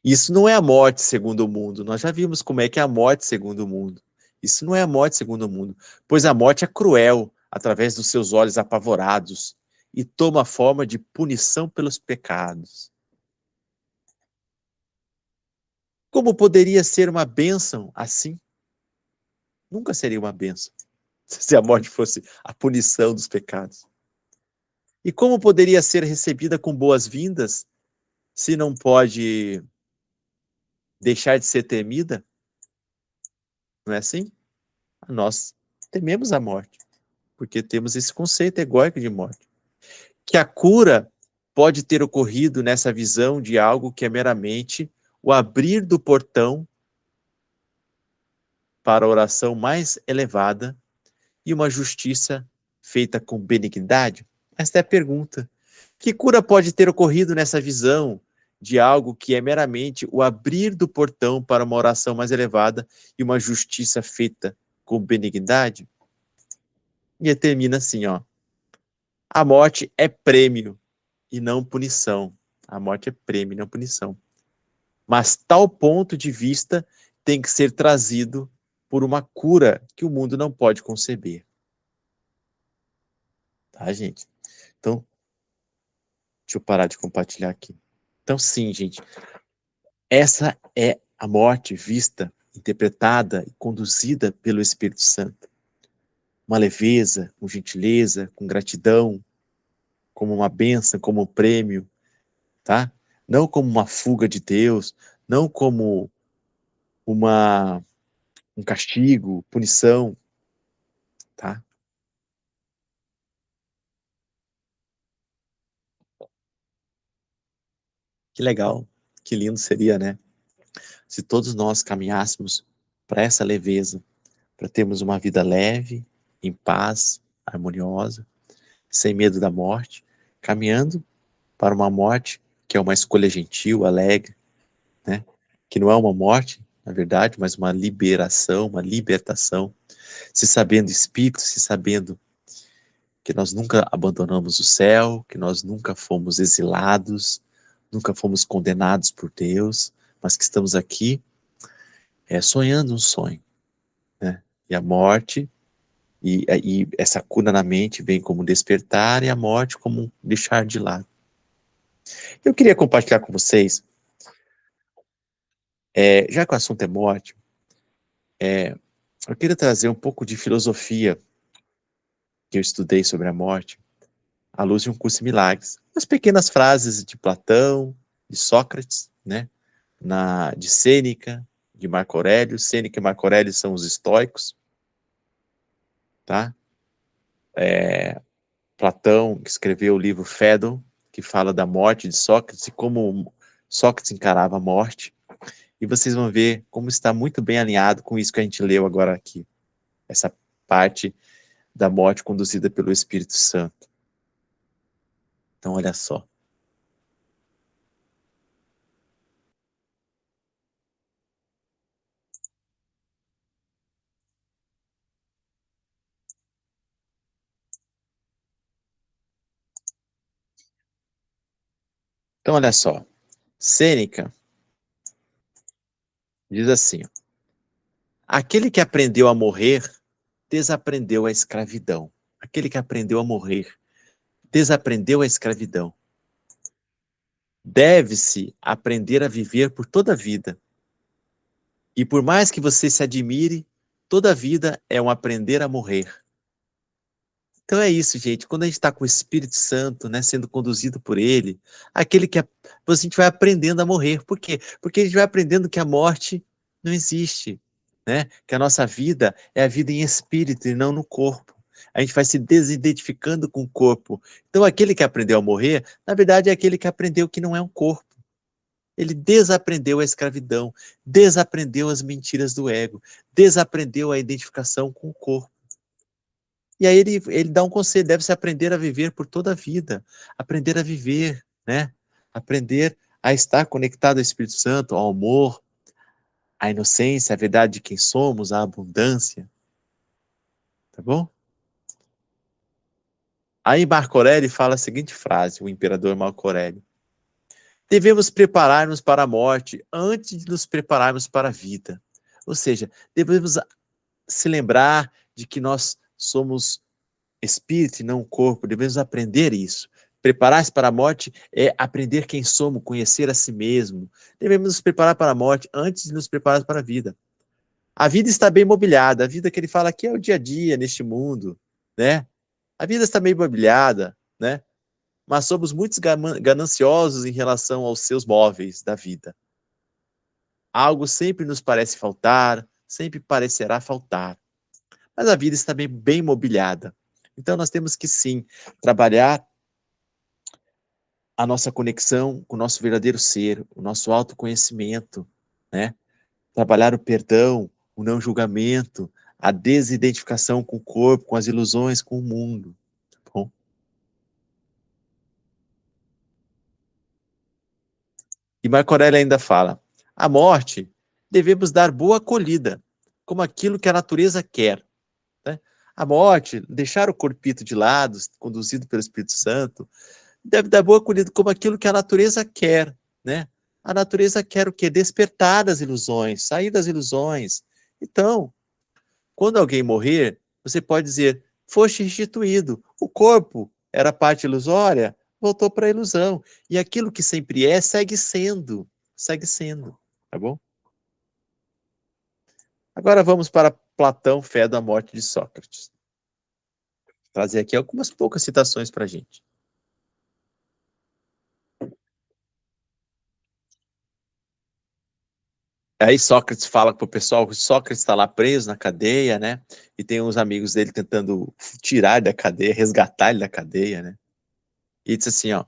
Isso não é a morte segundo o mundo. Nós já vimos como é que é a morte segundo o mundo. Isso não é a morte segundo o mundo, pois a morte é cruel através dos seus olhos apavorados e toma a forma de punição pelos pecados. Como poderia ser uma bênção assim? Nunca seria uma bênção se a morte fosse a punição dos pecados. E como poderia ser recebida com boas-vindas se não pode deixar de ser temida? Não é assim? Nós tememos a morte, porque temos esse conceito egóico de morte. Que a cura pode ter ocorrido nessa visão de algo que é meramente o abrir do portão para a oração mais elevada e uma justiça feita com benignidade? Esta é a pergunta. Que cura pode ter ocorrido nessa visão de algo que é meramente o abrir do portão para uma oração mais elevada e uma justiça feita com benignidade? E termina assim, ó. A morte é prêmio e não punição. A morte é prêmio e não punição. Mas tal ponto de vista tem que ser trazido por uma cura que o mundo não pode conceber. Tá, gente? Então, deixa eu parar de compartilhar aqui. Então, sim, gente, essa é a morte vista, interpretada e conduzida pelo Espírito Santo. Uma leveza, com gentileza, com gratidão, como uma bênção, como um prêmio, tá? Não como uma fuga de Deus, não como uma, um castigo, punição, tá? Que legal, que lindo seria, né? Se todos nós caminhássemos para essa leveza, para termos uma vida leve, em paz, harmoniosa, sem medo da morte, caminhando para uma morte que é uma escolha gentil, alegre, né? Que não é uma morte, na verdade, mas uma liberação, uma libertação, se sabendo espírito, se sabendo que nós nunca abandonamos o céu, que nós nunca fomos exilados, nunca fomos condenados por Deus, mas que estamos aqui sonhando um sonho, né? E a morte e essa cura na mente vem como despertar e a morte como deixar de lado. Eu queria compartilhar com vocês, já que o assunto é morte, eu queria trazer um pouco de filosofia que eu estudei sobre a morte, à luz de um curso em milagres. Umas pequenas frases de Platão, de Sócrates, né? De Sêneca, de Marco Aurélio. Sêneca e Marco Aurélio são os estoicos, tá? Platão escreveu o livro Fédon, que fala da morte de Sócrates e como Sócrates encarava a morte. E vocês vão ver como está muito bem alinhado com isso que a gente leu agora aqui. Essa parte da morte conduzida pelo Espírito Santo. Então, olha só. Então, olha só. Sêneca diz assim: aquele que aprendeu a morrer, desaprendeu a escravidão. Aquele que aprendeu a morrer, desaprendeu a escravidão. Deve-se aprender a viver por toda a vida. E por mais que você se admire, toda a vida é um aprender a morrer. Então é isso, gente. Quando a gente está com o Espírito Santo, né, sendo conduzido por Ele, aquele que a gente vai aprendendo a morrer. Por quê? Porque a gente vai aprendendo que a morte não existe, né? Que a nossa vida é a vida em espírito e não no corpo. A gente vai se desidentificando com o corpo. Então aquele que aprendeu a morrer, na verdade é aquele que aprendeu que não é um corpo. Ele desaprendeu a escravidão, desaprendeu as mentiras do ego, desaprendeu a identificação com o corpo. E aí ele dá um conselho, deve-se aprender a viver por toda a vida, aprender a viver, né? Aprender a estar conectado ao Espírito Santo, ao amor, à inocência, à verdade de quem somos, à abundância, tá bom? Aí Marco Aurélio fala a seguinte frase, o imperador Marco Aurélio: devemos preparar-nos para a morte antes de nos prepararmos para a vida. Ou seja, devemos se lembrar de que nós somos espírito e não corpo, devemos aprender isso. Preparar-se para a morte é aprender quem somos, conhecer a si mesmo. Devemos nos preparar para a morte antes de nos preparar para a vida. A vida está bem mobiliada, a vida que ele fala aqui é o dia a dia neste mundo, né? A vida está bem mobiliada, né? Mas somos muito gananciosos em relação aos seus móveis da vida. Algo sempre nos parece faltar, sempre parecerá faltar. Mas a vida está bem mobiliada. Então nós temos que sim trabalhar a nossa conexão com o nosso verdadeiro ser, o nosso autoconhecimento, né? Trabalhar o perdão, o não julgamento, a desidentificação com o corpo, com as ilusões, com o mundo. Tá bom? E Marco Aurélio ainda fala: a morte devemos dar boa acolhida, como aquilo que a natureza quer. Né? A morte, deixar o corpito de lado, conduzido pelo Espírito Santo, deve dar boa acolhida como aquilo que a natureza quer, né? A natureza quer o quê? Despertar das ilusões, sair das ilusões. Então, quando alguém morrer, você pode dizer, foste restituído. O corpo era parte ilusória, voltou para a ilusão. E aquilo que sempre é, segue sendo, tá bom? Agora vamos para Platão, Fé da Morte de Sócrates. Vou trazer aqui algumas poucas citações para a gente. Aí Sócrates fala pro pessoal, Sócrates está lá preso na cadeia, né? E tem uns amigos dele tentando tirar ele da cadeia, resgatar ele da cadeia, né? E diz assim, ó: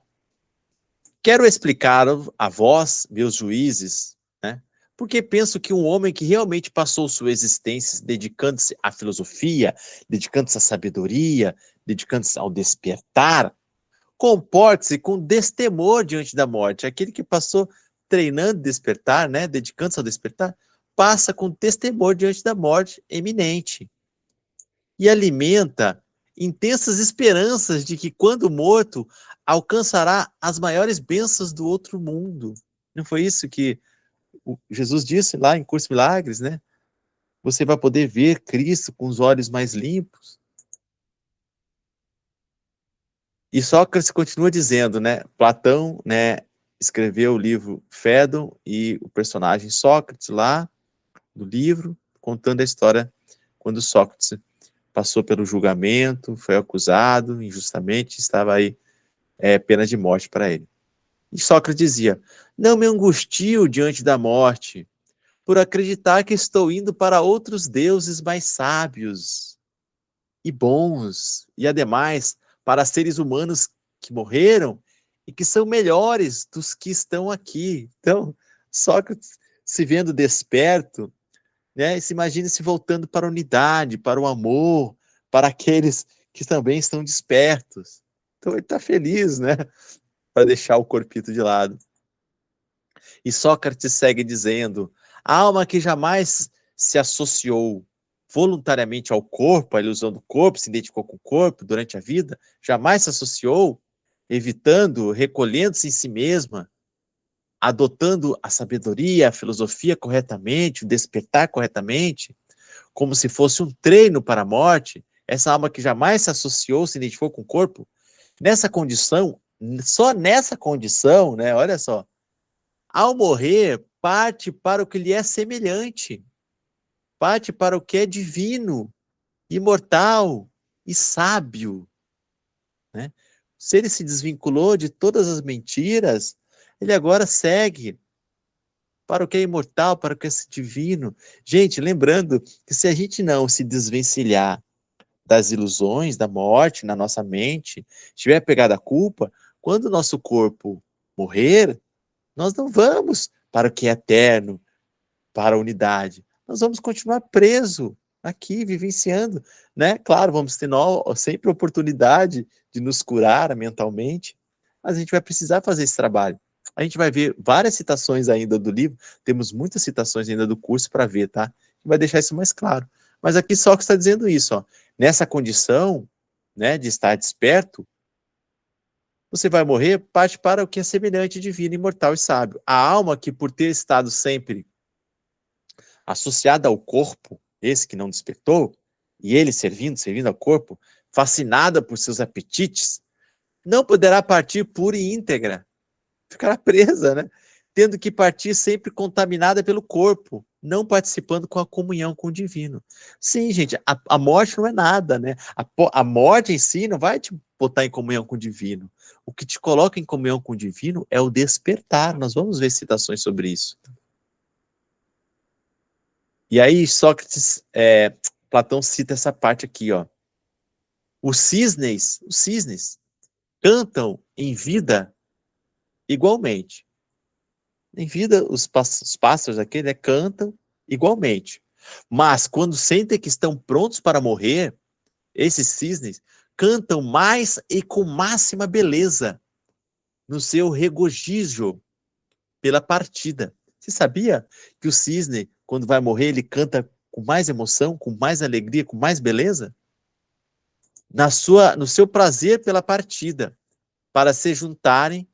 quero explicar a vós, meus juízes, né? Porque penso que um homem que realmente passou sua existência dedicando-se à filosofia, dedicando-se à sabedoria, dedicando-se ao despertar, comporte-se com destemor diante da morte. Aquele que passou treinando despertar, né, dedicando-se ao despertar, passa com destemor diante da morte eminente. E alimenta intensas esperanças de que, quando morto, alcançará as maiores bênçãos do outro mundo. Não foi isso que Jesus disse lá em Curso Milagres, né? Você vai poder ver Cristo com os olhos mais limpos. E Sócrates continua dizendo, né? Platão, né, escreveu o livro Fédon e o personagem Sócrates lá do livro, contando a história quando Sócrates passou pelo julgamento, foi acusado injustamente, estava aí pena de morte para ele. E Sócrates dizia: não me angustio diante da morte, por acreditar que estou indo para outros deuses mais sábios e bons, e ademais para seres humanos que morreram e que são melhores dos que estão aqui. Então, Sócrates, se vendo desperto, né, se imagina se voltando para a unidade, para o amor, para aqueles que também estão despertos. Então ele está feliz, né, para deixar o corpito de lado. E Sócrates segue dizendo: a alma que jamais se associou voluntariamente ao corpo, à ilusão do corpo, se identificou com o corpo durante a vida, jamais se associou, evitando, recolhendo-se em si mesma, adotando a sabedoria, a filosofia corretamente, o despertar corretamente, como se fosse um treino para a morte, essa alma que jamais se associou, se identificou com o corpo, nessa condição, só nessa condição, né, olha só, ao morrer, parte para o que lhe é semelhante, parte para o que é divino, imortal. e sábio, né? Se ele se desvinculou de todas as mentiras, ele agora segue para o que é imortal, para o que é divino. Gente, lembrando que se a gente não se desvencilhar das ilusões, da morte na nossa mente, estiver pegado a culpa, quando o nosso corpo morrer, nós não vamos para o que é eterno, para a unidade. Nós vamos continuar preso aqui, vivenciando, né? Claro, vamos ter sempre oportunidade de nos curar mentalmente, mas a gente vai precisar fazer esse trabalho. A gente vai ver várias citações ainda do livro, temos muitas citações ainda do curso para ver, tá? Vai deixar isso mais claro. Mas aqui Sócrates está dizendo isso, ó. Nessa condição, né, de estar desperto, você vai morrer, parte para o que é semelhante, divino, imortal e sábio. A alma que, por ter estado sempre associada ao corpo, esse que não despertou, e ele servindo ao corpo, fascinada por seus apetites, não poderá partir pura e íntegra, ficará presa, né? Tendo que partir sempre contaminada pelo corpo, não participando com a comunhão com o divino. Sim, gente, a morte não é nada, né? A morte em si não vai te botar em comunhão com o divino. O que te coloca em comunhão com o divino é o despertar. Nós vamos ver citações sobre isso. E aí, Sócrates, Platão cita essa parte aqui, ó. Os cisnes cantam em vida igualmente. Em vida, os pássaros aqui, né, cantam igualmente. Mas quando sentem que estão prontos para morrer, esses cisnes cantam mais e com máxima beleza no seu regozijo pela partida. Você sabia que o cisne, quando vai morrer, ele canta com mais emoção, com mais alegria, com mais beleza? No seu prazer pela partida, para se juntarem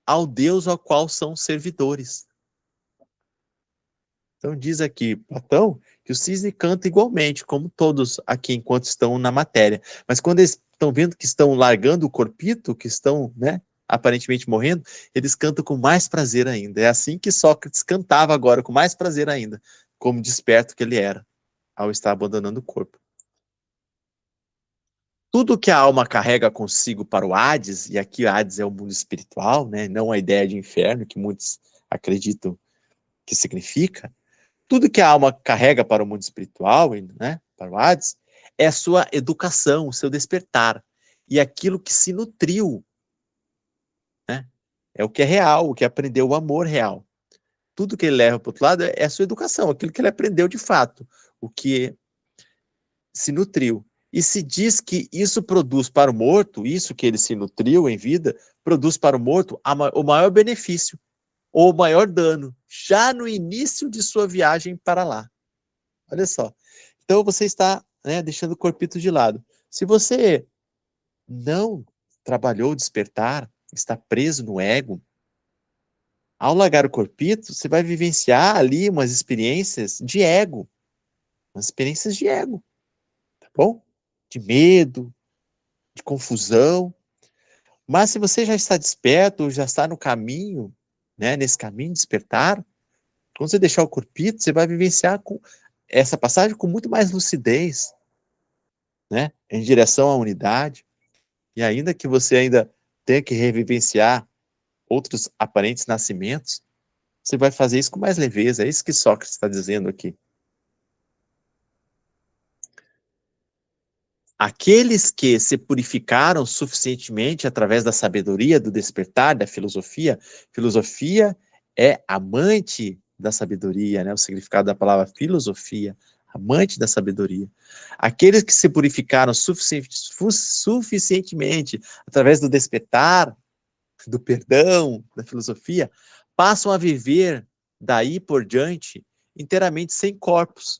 ao Deus ao qual são servidores. Então diz aqui Platão que o cisne canta igualmente, como todos aqui enquanto estão na matéria. Mas quando eles estão vendo que estão largando o corpito, que estão, né, aparentemente morrendo, eles cantam com mais prazer ainda. É assim que Sócrates cantava agora, com mais prazer ainda, como desperto que ele era, ao estar abandonando o corpo. Tudo que a alma carrega consigo para o Hades, e aqui o Hades é o mundo espiritual, né, não a ideia de inferno, que muitos acreditam que significa, tudo que a alma carrega para o mundo espiritual, né, para o Hades, é a sua educação, o seu despertar, e aquilo que se nutriu, né, é o que é real, o que aprendeu, o amor real. Tudo que ele leva para o outro lado é a sua educação, aquilo que ele aprendeu de fato, o que se nutriu. E se diz que isso produz para o morto, isso que ele se nutriu em vida, produz para o morto o maior benefício, ou o maior dano, já no início de sua viagem para lá. Olha só. Então você está, né, deixando o corpito de lado. Se você não trabalhou o despertar, está preso no ego, ao largar o corpito, você vai vivenciar ali umas experiências de ego, umas experiências de ego, tá bom? De medo, de confusão. Mas se você já está desperto, já está no caminho, né, nesse caminho de despertar, quando você deixar o corpito, você vai vivenciar essa passagem com muito mais lucidez, né, em direção à unidade. E ainda que você ainda tenha que revivenciar outros aparentes nascimentos, você vai fazer isso com mais leveza. É isso que Sócrates está dizendo aqui. Aqueles que se purificaram suficientemente através da sabedoria, do despertar, da filosofia, filosofia é amante da sabedoria, né? O significado da palavra filosofia, amante da sabedoria. Aqueles que se purificaram suficientemente através do despertar, do perdão, da filosofia, passam a viver daí por diante inteiramente sem corpos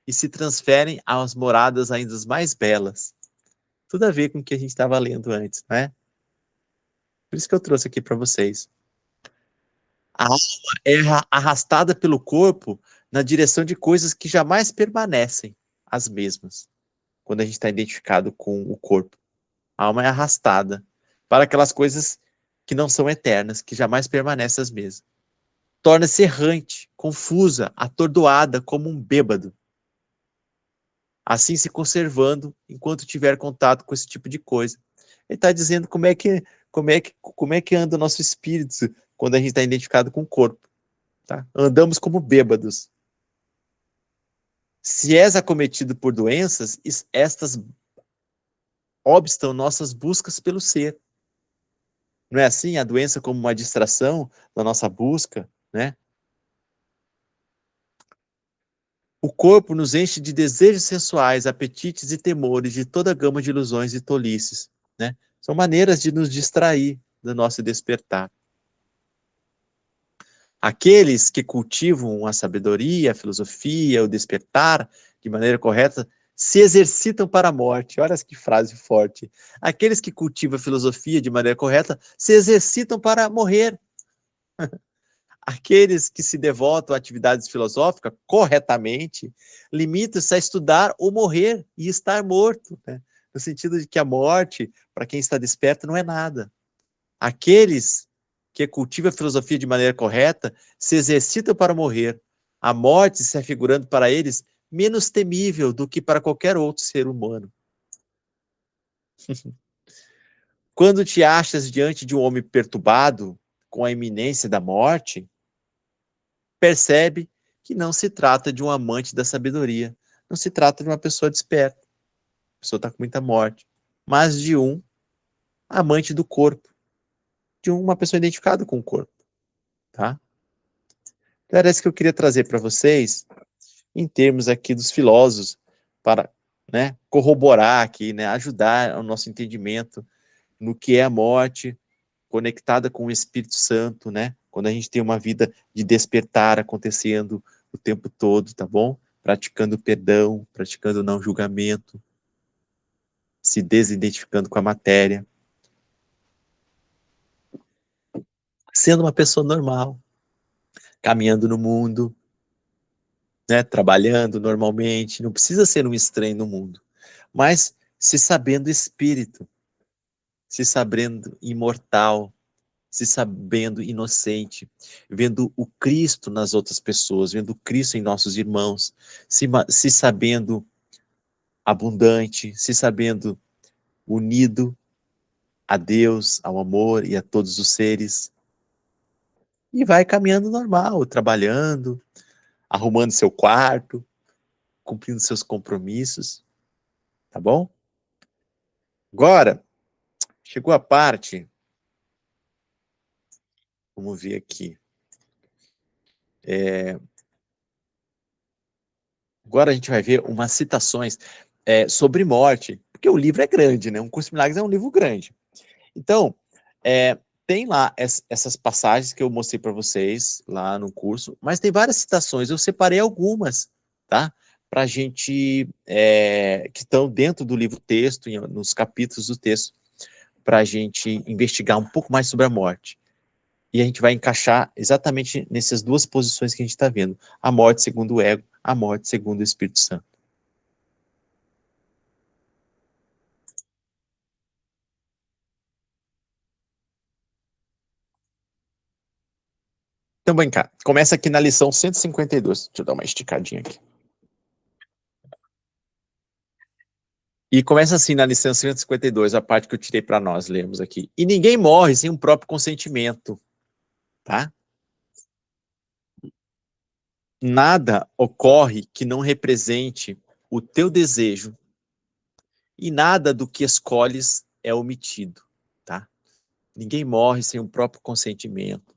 e se transferem às moradas ainda mais belas. Tudo a ver com o que a gente estava lendo antes, né? Por isso que eu trouxe aqui para vocês. A alma é arrastada pelo corpo na direção de coisas que jamais permanecem as mesmas, quando a gente está identificado com o corpo. A alma é arrastada para aquelas coisas que não são eternas, que jamais permanecem as mesmas. Torna-se errante, confusa, atordoada, como um bêbado. assim se conservando enquanto tiver contato com esse tipo de coisa. Ele está dizendo como é que anda o nosso espírito quando a gente está identificado com o corpo. Tá? Andamos como bêbados. Se és acometido por doenças, estas obstam nossas buscas pelo ser. Não é assim? A doença como uma distração da nossa busca, né? O corpo nos enche de desejos sensuais, apetites e temores de toda a gama de ilusões e tolices, né? São maneiras de nos distrair do nosso despertar. Aqueles que cultivam a sabedoria, a filosofia, o despertar de maneira correta, se exercitam para a morte. Olha que frase forte. Aqueles que cultivam a filosofia de maneira correta se exercitam para morrer. Aqueles que se devotam a atividades filosóficas corretamente limitam-se a estudar ou morrer e estar morto, né? No sentido de que a morte, para quem está desperto, não é nada. Aqueles que cultivam a filosofia de maneira correta se exercitam para morrer, a morte se afigurando para eles menos temível do que para qualquer outro ser humano. Quando te achas diante de um homem perturbado com a iminência da morte, percebe que não se trata de um amante da sabedoria, não se trata de uma pessoa desperta, a pessoa está com muita morte, mas de um amante do corpo, de uma pessoa identificada com o corpo, tá? Então era isso que eu queria trazer para vocês, em termos aqui dos filósofos, para, né, corroborar aqui, né, ajudar o nosso entendimento no que é a morte, conectada com o Espírito Santo, né? Quando a gente tem uma vida de despertar acontecendo o tempo todo, tá bom? Praticando perdão, praticando não julgamento, se desidentificando com a matéria, sendo uma pessoa normal, caminhando no mundo, né? Trabalhando normalmente, não precisa ser um estranho no mundo, mas se sabendo espírito, se sabendo imortal, se sabendo inocente, vendo o Cristo nas outras pessoas, vendo o Cristo em nossos irmãos, se sabendo abundante, se sabendo unido a Deus, ao amor e a todos os seres. E vai caminhando normal, trabalhando, arrumando seu quarto, cumprindo seus compromissos, tá bom? Agora, chegou a parte, vamos ver aqui, agora a gente vai ver umas citações sobre morte, porque o livro é grande, né? Um Curso de Milagres é um livro grande. Então, tem lá essas passagens que eu mostrei para vocês lá no curso, mas tem várias citações, eu separei algumas, tá? Para a gente, que estão dentro do livro texto, nos capítulos do texto, para a gente investigar um pouco mais sobre a morte. E a gente vai encaixar exatamente nessas duas posições que a gente está vendo, a morte segundo o ego, a morte segundo o Espírito Santo. Então, vem cá. Começa aqui na lição 152. Deixa eu dar uma esticadinha aqui. E começa assim na lição 152, a parte que eu tirei para nós lermos aqui. E ninguém morre sem um próprio consentimento, tá? Nada ocorre que não represente o teu desejo e nada do que escolhes é omitido, tá? Ninguém morre sem um próprio consentimento.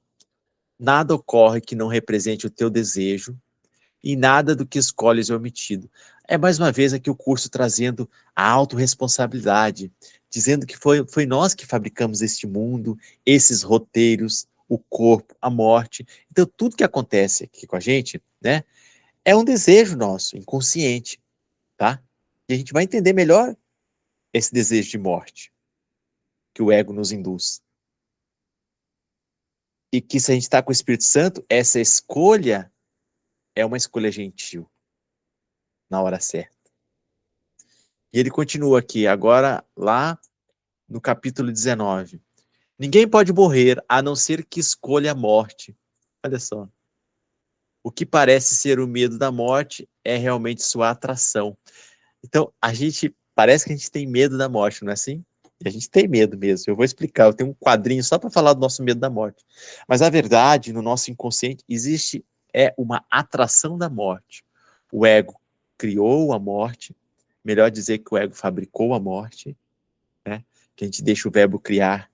Nada ocorre que não represente o teu desejo e nada do que escolhes é omitido. É mais uma vez aqui o curso trazendo a autorresponsabilidade, dizendo que foi nós que fabricamos este mundo, esses roteiros, o corpo, a morte. Então tudo que acontece aqui com a gente, né, é um desejo nosso, inconsciente, tá? E a gente vai entender melhor esse desejo de morte que o ego nos induz. E que se a gente está com o Espírito Santo, essa escolha é uma escolha gentil, na hora certa. E ele continua aqui, agora lá no capítulo 19. Ninguém pode morrer a não ser que escolha a morte. Olha só. O que parece ser o medo da morte é realmente sua atração. Então, parece que a gente tem medo da morte, não é assim? E a gente tem medo mesmo. Eu vou explicar, eu tenho um quadrinho só para falar do nosso medo da morte. Mas a verdade, no nosso inconsciente, existe uma atração da morte. O ego criou a morte, melhor dizer que o ego fabricou a morte, né? Que a gente deixa o verbo criar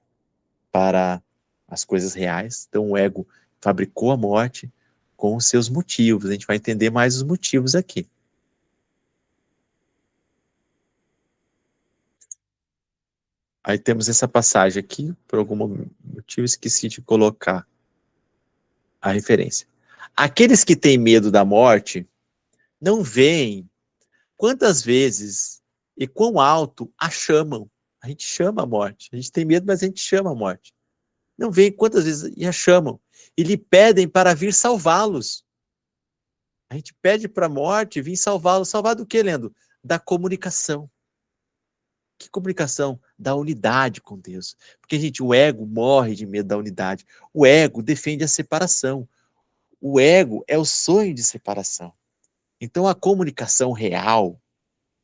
para as coisas reais. Então o ego fabricou a morte com os seus motivos. A gente vai entender mais os motivos aqui. Aí temos essa passagem aqui, por algum motivo esqueci de colocar a referência. Aqueles que têm medo da morte não veem quantas vezes e quão alto a chamam. A gente chama a morte. A gente tem medo, mas a gente chama a morte. Não veem quantas vezes e a chamam. E lhe pedem para vir salvá-los. A gente pede para a morte vir salvá-los. Salvar do quê, Leandro? Da comunicação. Que comunicação? Da unidade com Deus. Porque, gente, o ego morre de medo da unidade. O ego defende a separação. O ego é o sonho de separação. Então, a comunicação real,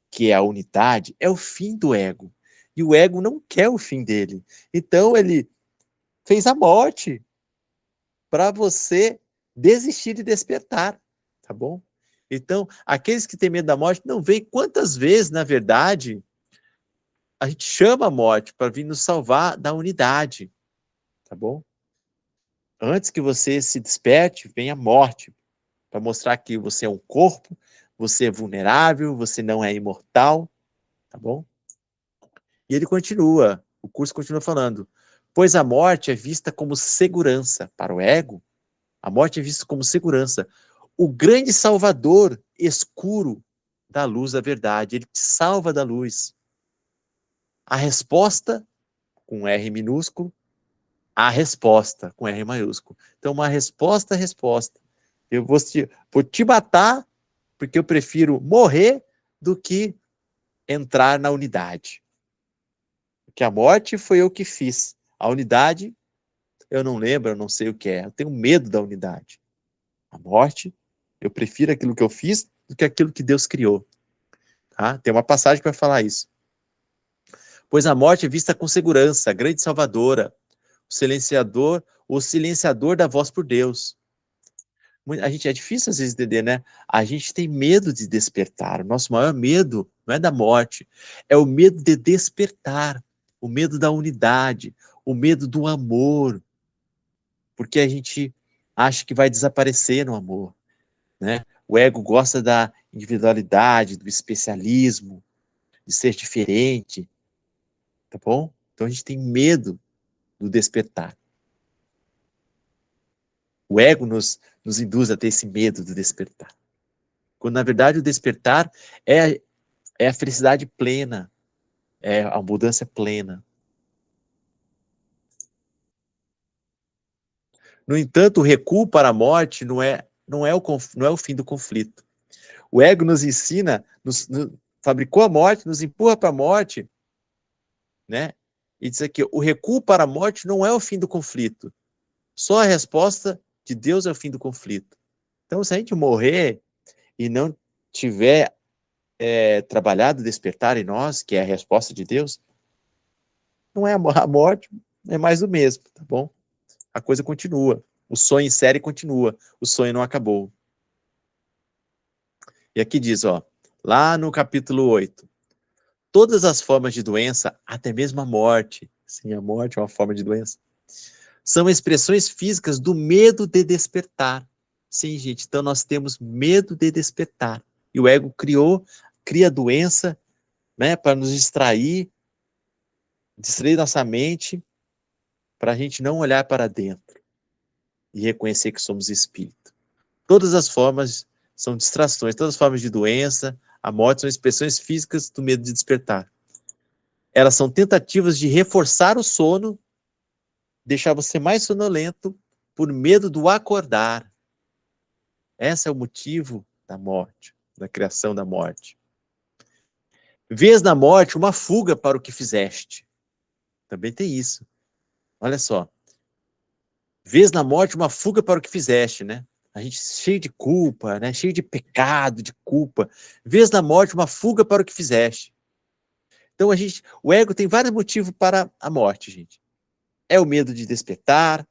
que é a unidade, é o fim do ego. E o ego não quer o fim dele. Então, ele fez a morte para você desistir de despertar, tá bom? Então, aqueles que têm medo da morte não veem quantas vezes, na verdade, a gente chama a morte para vir nos salvar da unidade, tá bom? Antes que você se desperte, vem a morte, para mostrar que você é um corpo, você é vulnerável, você não é imortal, tá bom? E ele continua, o curso continua falando, pois a morte é vista como segurança para o ego, a morte é vista como segurança, o grande salvador escuro da luz da verdade, ele te salva da luz. A resposta, com R minúsculo, a resposta, com R maiúsculo. Então, uma resposta. Eu vou te matar, porque eu prefiro morrer do que entrar na unidade. Porque a morte foi eu que fiz. A unidade, eu não lembro, eu não sei o que é. Eu tenho medo da unidade. A morte, eu prefiro aquilo que eu fiz do que aquilo que Deus criou. Tá? Tem uma passagem para falar isso. Pois a morte é vista com segurança, a grande salvadora, o silenciador da voz por Deus. A gente, é difícil às vezes entender, né? A gente tem medo de despertar. O nosso maior medo não é da morte, é o medo de despertar, o medo da unidade, o medo do amor, porque a gente acha que vai desaparecer no amor, né? O ego gosta da individualidade, do especialismo, de ser diferente, tá bom? Então a gente tem medo do despertar. O ego nos induz a ter esse medo do despertar. Quando, na verdade, o despertar é a felicidade plena, é a mudança plena. No entanto, o recuo para a morte não é o fim do conflito. O ego nos ensina, fabricou a morte, nos empurra para a morte, né? E diz aqui, o recuo para a morte não é o fim do conflito. Só a resposta de Deus é o fim do conflito. Então, se a gente morrer e não tiver trabalhado despertar em nós, que é a resposta de Deus, não é a morte, é mais do mesmo, tá bom? A coisa continua. O sonho em série continua. O sonho não acabou. E aqui diz, ó, lá no capítulo 8, todas as formas de doença, até mesmo a morte, sim, a morte é uma forma de doença, são expressões físicas do medo de despertar. Sim, gente, então nós temos medo de despertar. E o ego cria a doença, né, para nos distrair nossa mente, para a gente não olhar para dentro e reconhecer que somos espírito. Todas as formas são distrações, todas as formas de doença, a morte são expressões físicas do medo de despertar. Elas são tentativas de reforçar o sono, deixar você mais sonolento por medo do acordar. Esse é o motivo da morte, da criação da morte. Vês na morte uma fuga para o que fizeste. Também tem isso. Olha só. Vês na morte uma fuga para o que fizeste, né? A gente cheio de culpa, né? Cheio de pecado, de culpa. Vês na morte uma fuga para o que fizeste. Então o ego tem vários motivos para a morte, gente. É o medo de despertar,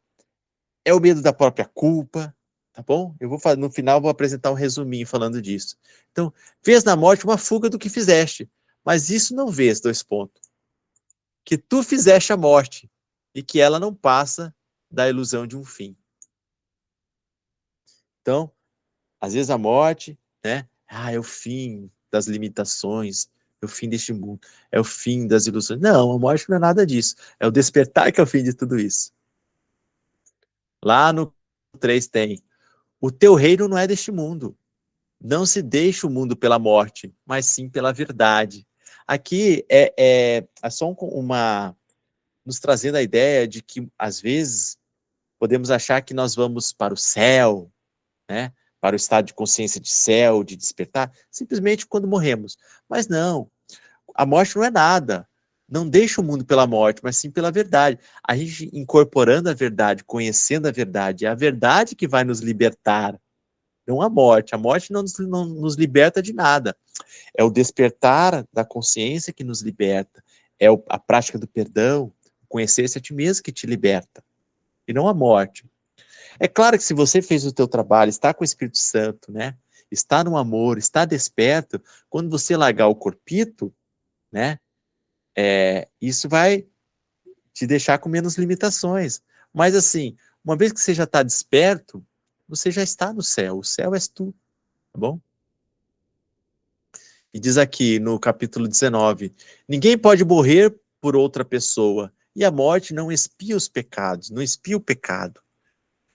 é o medo da própria culpa, tá bom? No final vou apresentar um resuminho falando disso. Então, vês na morte uma fuga do que fizeste, mas isso não vês, dois pontos. Que tu fizeste a morte e que ela não passa da ilusão de um fim. Então, às vezes a morte, né? É o fim das limitações, é o fim deste mundo, é o fim das ilusões. Não, a morte não é nada disso. É o despertar que é o fim de tudo isso. Lá no 3 tem: o teu reino não é deste mundo. Não se deixa o mundo pela morte, mas sim pela verdade. Aqui é só nos trazendo a ideia de que, às vezes, podemos achar que nós vamos para o céu, né? Para o estado de consciência de céu, de despertar, simplesmente quando morremos. Mas não, a morte não é nada. Não deixa o mundo pela morte, mas sim pela verdade. A gente incorporando a verdade, conhecendo a verdade, é a verdade que vai nos libertar, não a morte. A morte não nos liberta de nada. É o despertar da consciência que nos liberta. É a prática do perdão, conhecer-se a ti mesmo que te liberta, e não a morte. É claro que se você fez o teu trabalho, está com o Espírito Santo, né? Está no amor, está desperto, quando você largar o corpito, né? Isso vai te deixar com menos limitações. Mas assim, uma vez que você já está desperto, você já está no céu. O céu és tu, tá bom? E diz aqui no capítulo 19: ninguém pode morrer por outra pessoa, e a morte não expia os pecados, não expia o pecado.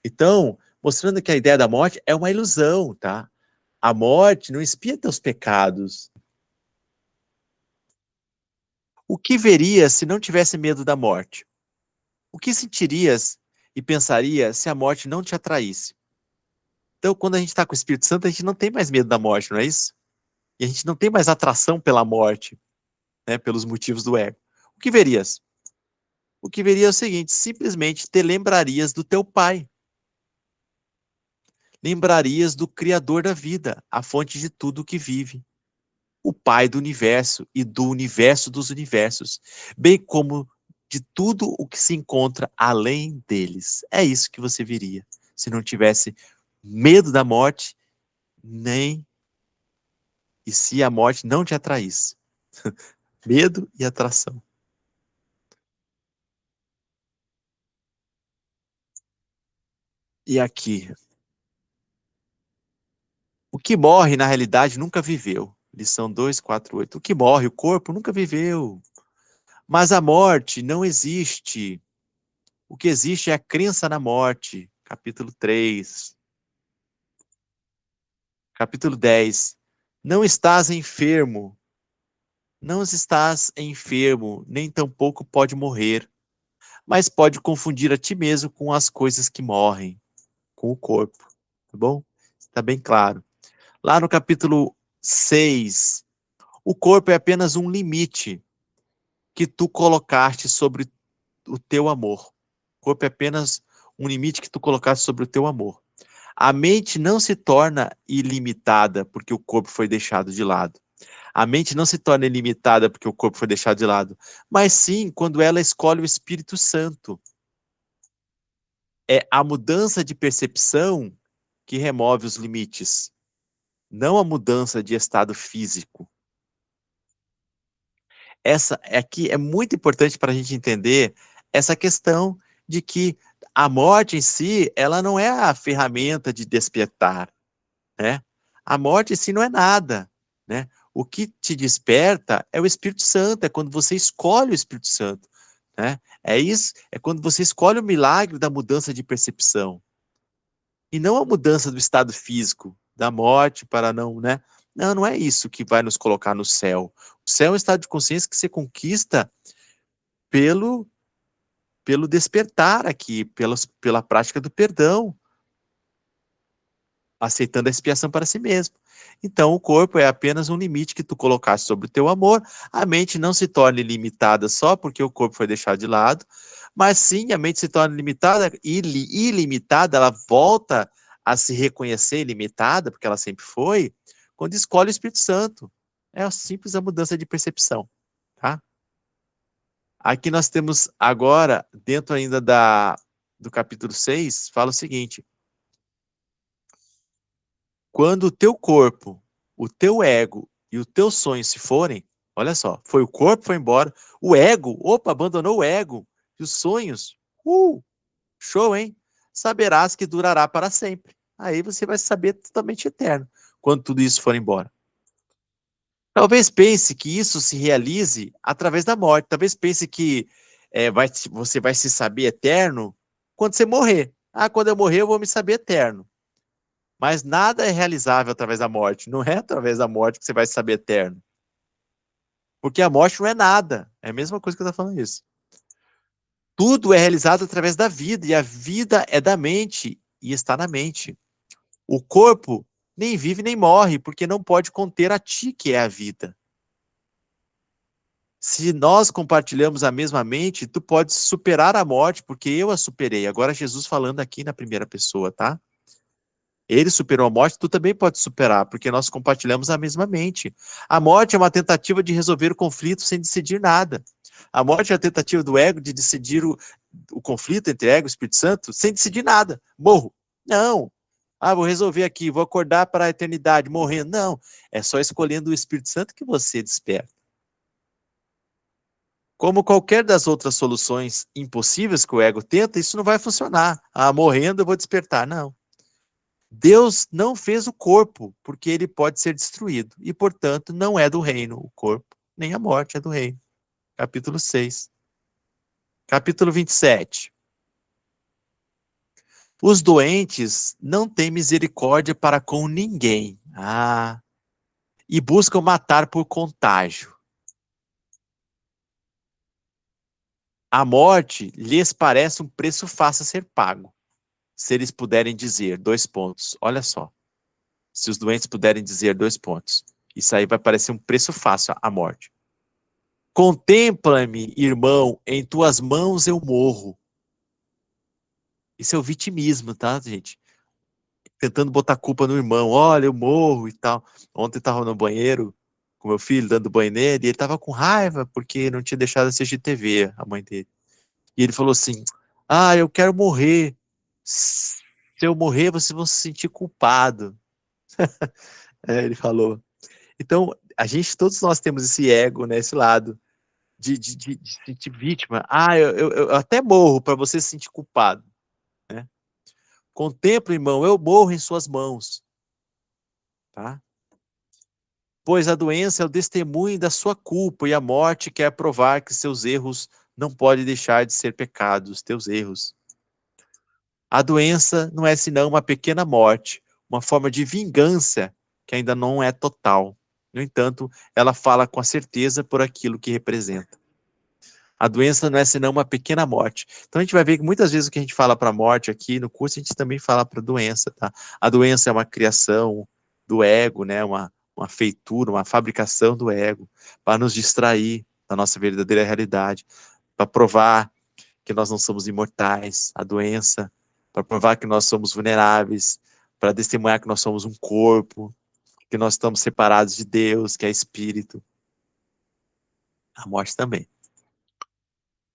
Então, mostrando que a ideia da morte é uma ilusão, tá? A morte não expia teus pecados. O que verias se não tivesse medo da morte? O que sentirias e pensaria se a morte não te atraísse? Então, quando a gente está com o Espírito Santo, a gente não tem mais medo da morte, não é isso? E a gente não tem mais atração pela morte, né, pelos motivos do ego. O que verias? O que verias é o seguinte: simplesmente te lembrarias do teu pai. Lembrarias do Criador da vida, a fonte de tudo o que vive, o Pai do universo e do universo dos universos, bem como de tudo o que se encontra além deles. É isso que você viria, se não tivesse medo da morte, nem e se a morte não te atraísse. Medo e atração. E aqui, o que morre na realidade nunca viveu. Lição 248. O que morre, o corpo, nunca viveu. Mas a morte não existe. O que existe é a crença na morte. Capítulo 3. Capítulo 10. Não estás enfermo. Não estás enfermo, nem tampouco pode morrer, mas pode confundir a ti mesmo com as coisas que morrem, com o corpo. Tá bom? Está bem claro. Lá no capítulo 6, o corpo é apenas um limite que tu colocaste sobre o teu amor. O corpo é apenas um limite que tu colocaste sobre o teu amor. A mente não se torna ilimitada porque o corpo foi deixado de lado. A mente não se torna ilimitada porque o corpo foi deixado de lado, mas sim quando ela escolhe o Espírito Santo. É a mudança de percepção que remove os limites, não a mudança de estado físico. Essa aqui é muito importante para a gente entender essa questão de que a morte em si, ela não é a ferramenta de despertar, né? A morte em si não é nada, né? O que te desperta é o Espírito Santo, é quando você escolhe o Espírito Santo, né? É isso, é quando você escolhe o milagre da mudança de percepção, e não a mudança do estado físico, da morte para não, né? Não, não é isso que vai nos colocar no céu. O céu é um estado de consciência que você conquista pelo, pelo despertar aqui, pela prática do perdão, aceitando a expiação para si mesmo. Então, o corpo é apenas um limite que tu colocaste sobre o teu amor. A mente não se torna ilimitada só porque o corpo foi deixado de lado, mas sim, a mente se torna limitada, ilimitada, ela volta a se reconhecer limitada, porque ela sempre foi, quando escolhe o Espírito Santo. É simples a mudança de percepção, tá? Aqui nós temos agora, dentro ainda do capítulo 6, fala o seguinte: quando o teu corpo, o teu ego e o teu sonho se forem, olha só, foi o corpo, foi embora, o ego, opa, abandonou o ego, e os sonhos, show, hein? Saberás que durará para sempre. Aí você vai saber totalmente eterno, quando tudo isso for embora. Talvez pense que isso se realize através da morte. Talvez pense que você vai se saber eterno quando você morrer. Ah, quando eu morrer eu vou me saber eterno. Mas nada é realizável através da morte. Não é através da morte que você vai se saber eterno. Porque a morte não é nada. É a mesma coisa que eu estou falando isso. Tudo é realizado através da vida. E a vida é da mente e está na mente. O corpo nem vive nem morre, porque não pode conter a ti que é a vida. Se nós compartilhamos a mesma mente, tu podes superar a morte, porque eu a superei. Agora Jesus falando aqui na primeira pessoa, tá? Ele superou a morte, tu também pode superar, porque nós compartilhamos a mesma mente. A morte é uma tentativa de resolver o conflito sem decidir nada. A morte é a tentativa do ego de decidir o conflito entre ego e Espírito Santo sem decidir nada. Morro. Não. Ah, vou resolver aqui, vou acordar para a eternidade, morrendo. Não. É só escolhendo o Espírito Santo que você desperta. Como qualquer das outras soluções impossíveis que o ego tenta, isso não vai funcionar. Ah, morrendo eu vou despertar. Não. Deus não fez o corpo, porque ele pode ser destruído. E, portanto, não é do reino o corpo, nem a morte é do reino. Capítulo 6. Capítulo 27. Os doentes não têm misericórdia para com ninguém. E buscam matar por contágio. A morte lhes parece um preço fácil a ser pago. Se eles puderem dizer, 2 pontos, olha só. Se os doentes puderem dizer, 2 pontos. Isso aí vai parecer um preço fácil, a morte. Contempla-me, irmão, em tuas mãos eu morro. Isso é o vitimismo, tá, gente? Tentando botar culpa no irmão. Olha, eu morro e tal. Ontem eu estava no banheiro com meu filho, dando banho nele, e ele estava com raiva porque não tinha deixado assistir TV, a mãe dele. E ele falou assim, eu quero morrer. Se eu morrer, vocês vão se sentir culpado. Ele falou. Então, todos nós temos esse ego, né, esse lado de sentir vítima. Eu até morro para você se sentir culpado. Né? Contempla, irmão, eu morro em suas mãos. Tá? Pois a doença é o testemunho da sua culpa e a morte quer provar que seus erros não podem deixar de ser pecados, teus erros. A doença não é senão uma pequena morte, uma forma de vingança que ainda não é total. No entanto, ela fala com a certeza por aquilo que representa. A doença não é senão uma pequena morte. Então a gente vai ver que muitas vezes o que a gente fala para a morte aqui no curso, a gente também fala para a doença, tá? A doença é uma criação do ego, né? Uma feitura, uma fabricação do ego, para nos distrair da nossa verdadeira realidade, para provar que nós não somos imortais, a doença, para provar que nós somos vulneráveis, para testemunhar que nós somos um corpo, que nós estamos separados de Deus, que é espírito. A morte também.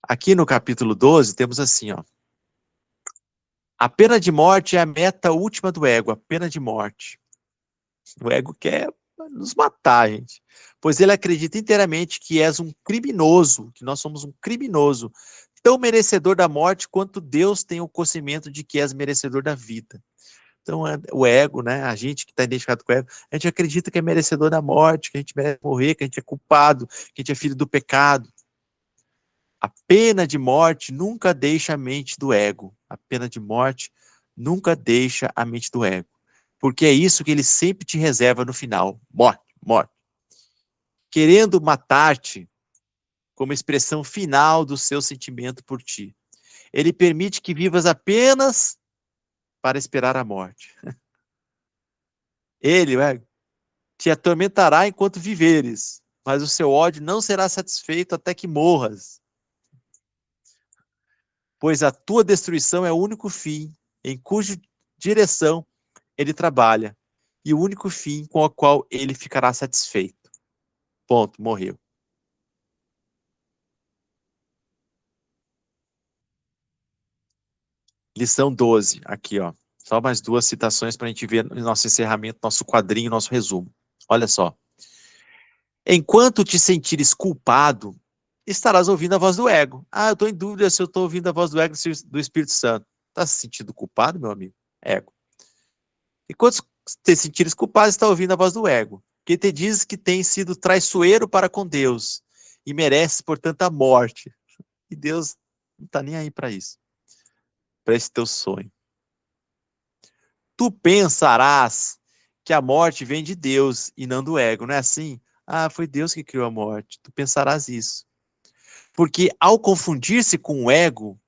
Aqui no capítulo 12 temos assim, ó. A pena de morte é a meta última do ego, a pena de morte. O ego quer nos matar, gente. Pois ele acredita inteiramente que és um criminoso, que nós somos um criminoso, tão merecedor da morte quanto Deus tem o conhecimento de que és merecedor da vida. Então, o ego, né, a gente que está identificado com o ego, a gente acredita que é merecedor da morte, que a gente merece morrer, que a gente é culpado, que a gente é filho do pecado. A pena de morte nunca deixa a mente do ego. A pena de morte nunca deixa a mente do ego. Porque é isso que ele sempre te reserva no final. Morte, morte. Querendo matar-te como expressão final do seu sentimento por ti. Ele permite que vivas apenas para esperar a morte. Ele, o ego, te atormentará enquanto viveres, mas o seu ódio não será satisfeito até que morras. Pois a tua destruição é o único fim em cuja direção ele trabalha, e o único fim com o qual ele ficará satisfeito. Ponto, morreu. Lição 12, aqui, ó. Só mais duas citações para a gente ver no nosso encerramento, nosso quadrinho, nosso resumo. Olha só. Enquanto te sentires culpado, estarás ouvindo a voz do ego. Ah, eu estou em dúvida se eu estou ouvindo a voz do ego do Espírito Santo. Está se sentindo culpado, meu amigo? Ego. Enquanto te sentires culpado, está ouvindo a voz do ego, que te diz que tem sido traiçoeiro para com Deus e mereces, portanto, a morte. E Deus não está nem aí para isso, para esse teu sonho. Tu pensarás que a morte vem de Deus e não do ego, não é assim? Ah, foi Deus que criou a morte. Tu pensarás isso. Porque ao confundir-se com o ego,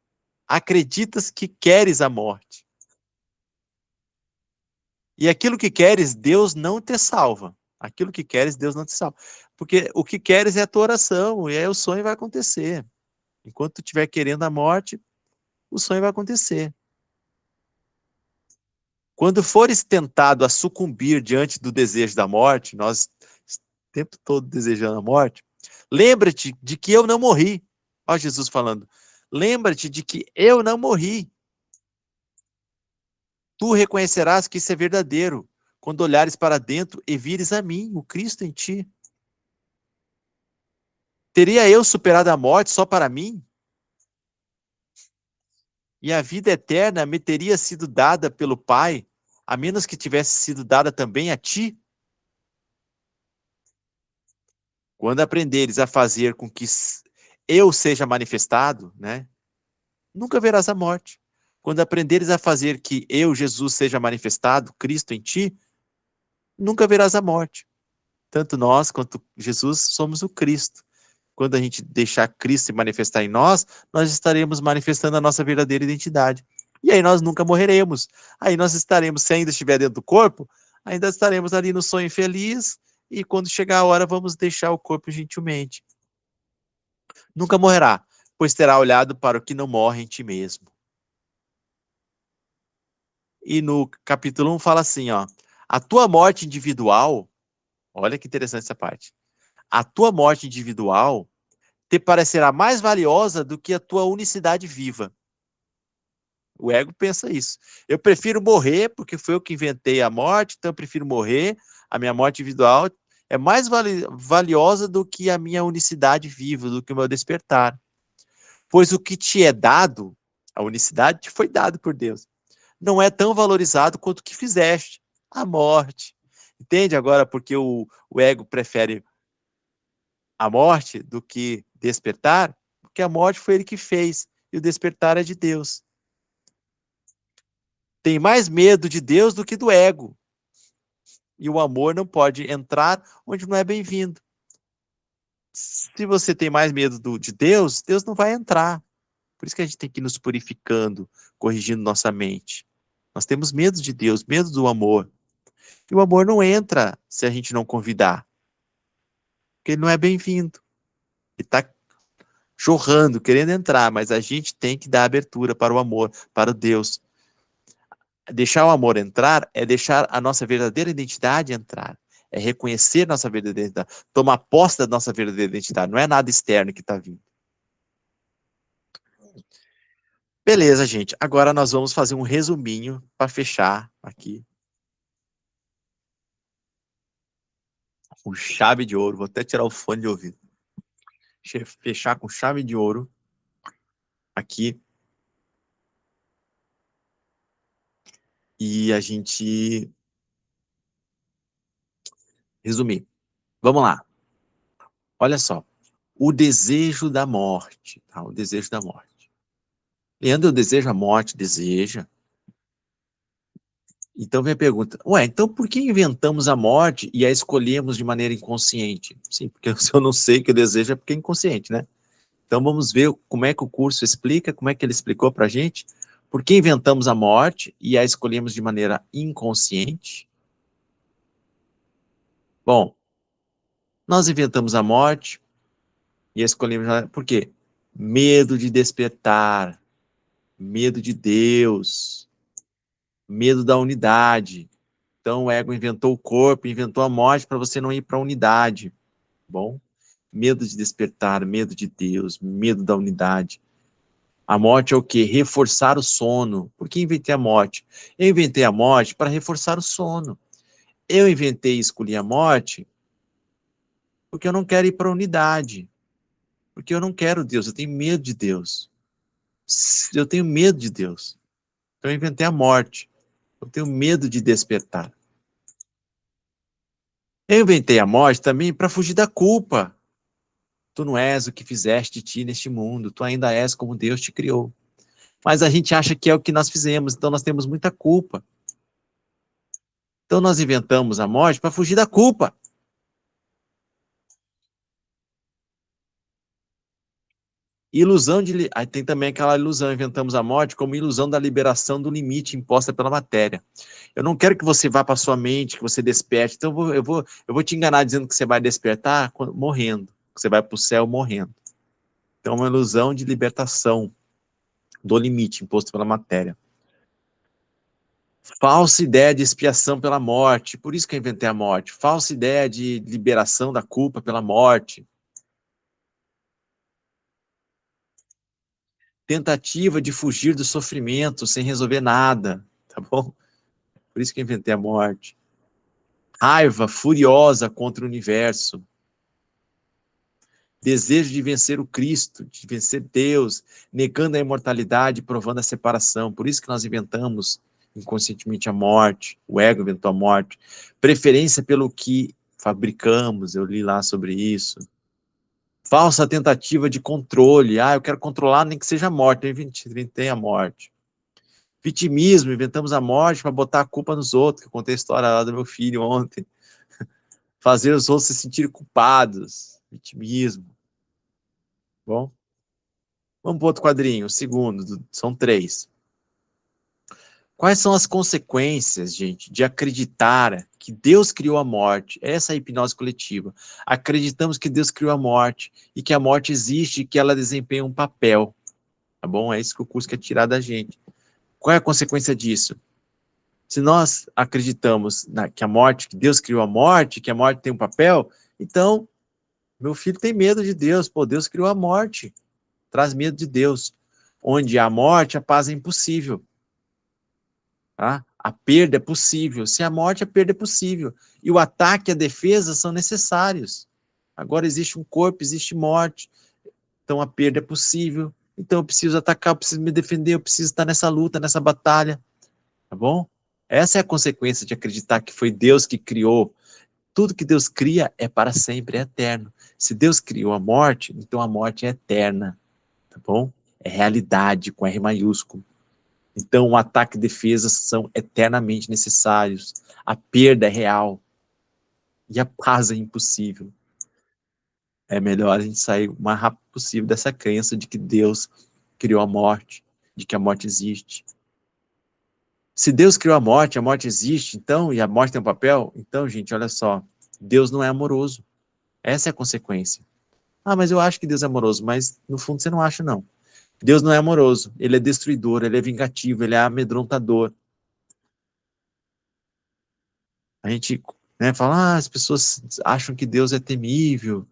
acreditas que queres a morte. E aquilo que queres, Deus não te salva. Aquilo que queres, Deus não te salva. Porque o que queres é a tua oração, e aí o sonho vai acontecer. Enquanto tu estiver querendo a morte, o sonho vai acontecer. Quando fores tentado a sucumbir diante do desejo da morte, nós o tempo todo desejando a morte, lembra-te de que eu não morri. Olha Jesus falando. Lembra-te de que eu não morri. Tu reconhecerás que isso é verdadeiro, quando olhares para dentro e vires a mim, o Cristo em ti. Teria eu superado a morte só para mim? E a vida eterna me teria sido dada pelo Pai, a menos que tivesse sido dada também a ti? Quando aprenderes a fazer com que eu seja manifestado, né? Nunca verás a morte. Quando aprenderes a fazer que eu, Jesus, seja manifestado, Cristo em ti, nunca verás a morte. Tanto nós quanto Jesus somos o Cristo. Quando a gente deixar Cristo se manifestar em nós, nós estaremos manifestando a nossa verdadeira identidade. E aí nós nunca morreremos. Aí nós estaremos, se ainda estiver dentro do corpo, ainda estaremos ali no sonho feliz, e quando chegar a hora, vamos deixar o corpo gentilmente. Nunca morrerá, pois terá olhado para o que não morre em ti mesmo. E no capítulo 1 fala assim, ó, a tua morte individual, olha que interessante essa parte, a tua morte individual te parecerá mais valiosa do que a tua unicidade viva. O ego pensa isso. Eu prefiro morrer, porque foi eu que inventei a morte, então eu prefiro morrer, a minha morte individual é mais valiosa do que a minha unicidade viva, do que o meu despertar. Pois o que te é dado, a unicidade te foi dado por Deus, não é tão valorizado quanto o que fizeste, a morte. Entende agora porque o ego prefere a morte do que despertar? Porque a morte foi ele que fez, e o despertar é de Deus. Tem mais medo de Deus do que do ego. E o amor não pode entrar onde não é bem-vindo. Se você tem mais medo de Deus, Deus não vai entrar. Por isso que a gente tem que ir nos purificando, corrigindo nossa mente. Nós temos medo de Deus, medo do amor. E o amor não entra se a gente não convidar. Porque ele não é bem-vindo. Ele está jorrando, querendo entrar, mas a gente tem que dar abertura para o amor, para o Deus. Deixar o amor entrar é deixar a nossa verdadeira identidade entrar. É reconhecer nossa verdadeira identidade. Tomar posse da nossa verdadeira identidade. Não é nada externo que está vindo. Beleza, gente. Agora nós vamos fazer um resuminho para fechar aqui. Com chave de ouro. Vou até tirar o fone de ouvido. Fechar com chave de ouro. Aqui. E a gente resumir. Vamos lá. Olha só. O desejo da morte. Tá? O desejo da morte. Leandro, deseja a morte? Deseja. Então vem a pergunta, ué, então por que inventamos a morte e a escolhemos de maneira inconsciente? Sim, porque se eu não sei que eu desejo é porque é inconsciente, né? Então vamos ver como é que o curso explica, como é que ele explicou pra gente, por que inventamos a morte e a escolhemos de maneira inconsciente? Bom, nós inventamos a morte e a escolhemos por quê? Medo de despertar, medo de Deus, medo da unidade. Então o ego inventou o corpo, inventou a morte para você não ir para a unidade. Bom? Medo de despertar, medo de Deus, medo da unidade. A morte é o quê? Reforçar o sono. Por que inventei a morte? Eu inventei a morte para reforçar o sono. Eu inventei e escolhi a morte porque eu não quero ir para a unidade. Porque eu não quero Deus, eu tenho medo de Deus. Eu tenho medo de Deus. Então eu inventei a morte. Eu tenho medo de despertar. Eu inventei a morte também para fugir da culpa. Tu não és o que fizeste de ti neste mundo, tu ainda és como Deus te criou. Mas a gente acha que é o que nós fizemos, então nós temos muita culpa. Então nós inventamos a morte para fugir da culpa. Ilusão de. Aí tem também aquela ilusão, inventamos a morte como ilusão da liberação do limite imposta pela matéria. Eu não quero que você vá para sua mente, que você desperte. Então eu vou te enganar dizendo que você vai despertar morrendo, que você vai para o céu morrendo. Então é uma ilusão de libertação do limite imposto pela matéria. Falsa ideia de expiação pela morte, por isso que eu inventei a morte. Falsa ideia de liberação da culpa pela morte. Tentativa de fugir do sofrimento sem resolver nada, tá bom? Por isso que eu inventei a morte. Raiva furiosa contra o universo. Desejo de vencer o Cristo, de vencer Deus, negando a imortalidade, provando a separação. Por isso que nós inventamos inconscientemente a morte, o ego inventou a morte. Preferência pelo que fabricamos, eu li lá sobre isso. Falsa tentativa de controle. Eu quero controlar nem que seja a morte. Eu inventei a morte. Vitimismo, inventamos a morte para botar a culpa nos outros, que eu contei a história lá do meu filho ontem. Fazer os outros se sentirem culpados. Vitimismo. Bom, vamos para outro quadrinho, o segundo, são 3. Quais são as consequências, gente, de acreditar que Deus criou a morte? Essa é a hipnose coletiva. Acreditamos que Deus criou a morte e que a morte existe e que ela desempenha um papel. Tá bom? É isso que o curso quer tirar da gente. Qual é a consequência disso? Se nós acreditamos que a morte, que Deus criou a morte, que a morte tem um papel, então meu filho tem medo de Deus. Pô, Deus criou a morte. Traz medo de Deus. Onde há morte, a paz é impossível. Tá? A perda é possível. Se a morte, a perda é possível. E o ataque e a defesa são necessários. Agora existe um corpo, existe morte. Então a perda é possível. Então eu preciso atacar, eu preciso me defender, eu preciso estar nessa luta, nessa batalha. Tá bom? Essa é a consequência de acreditar que foi Deus que criou. Tudo que Deus cria é para sempre, é eterno. Se Deus criou a morte, então a morte é eterna. Tá bom? É realidade com R maiúsculo. Então, o ataque e defesa são eternamente necessários. A perda é real. E a paz é impossível. É melhor a gente sair o mais rápido possível dessa crença de que Deus criou a morte, de que a morte existe. Se Deus criou a morte existe, então, e a morte tem um papel, então, gente, olha só, Deus não é amoroso. Essa é a consequência. Mas eu acho que Deus é amoroso, mas no fundo você não acha, não. Deus não é amoroso, ele é destruidor, ele é vingativo, ele é amedrontador. A gente, né, fala, as pessoas acham que Deus é temível.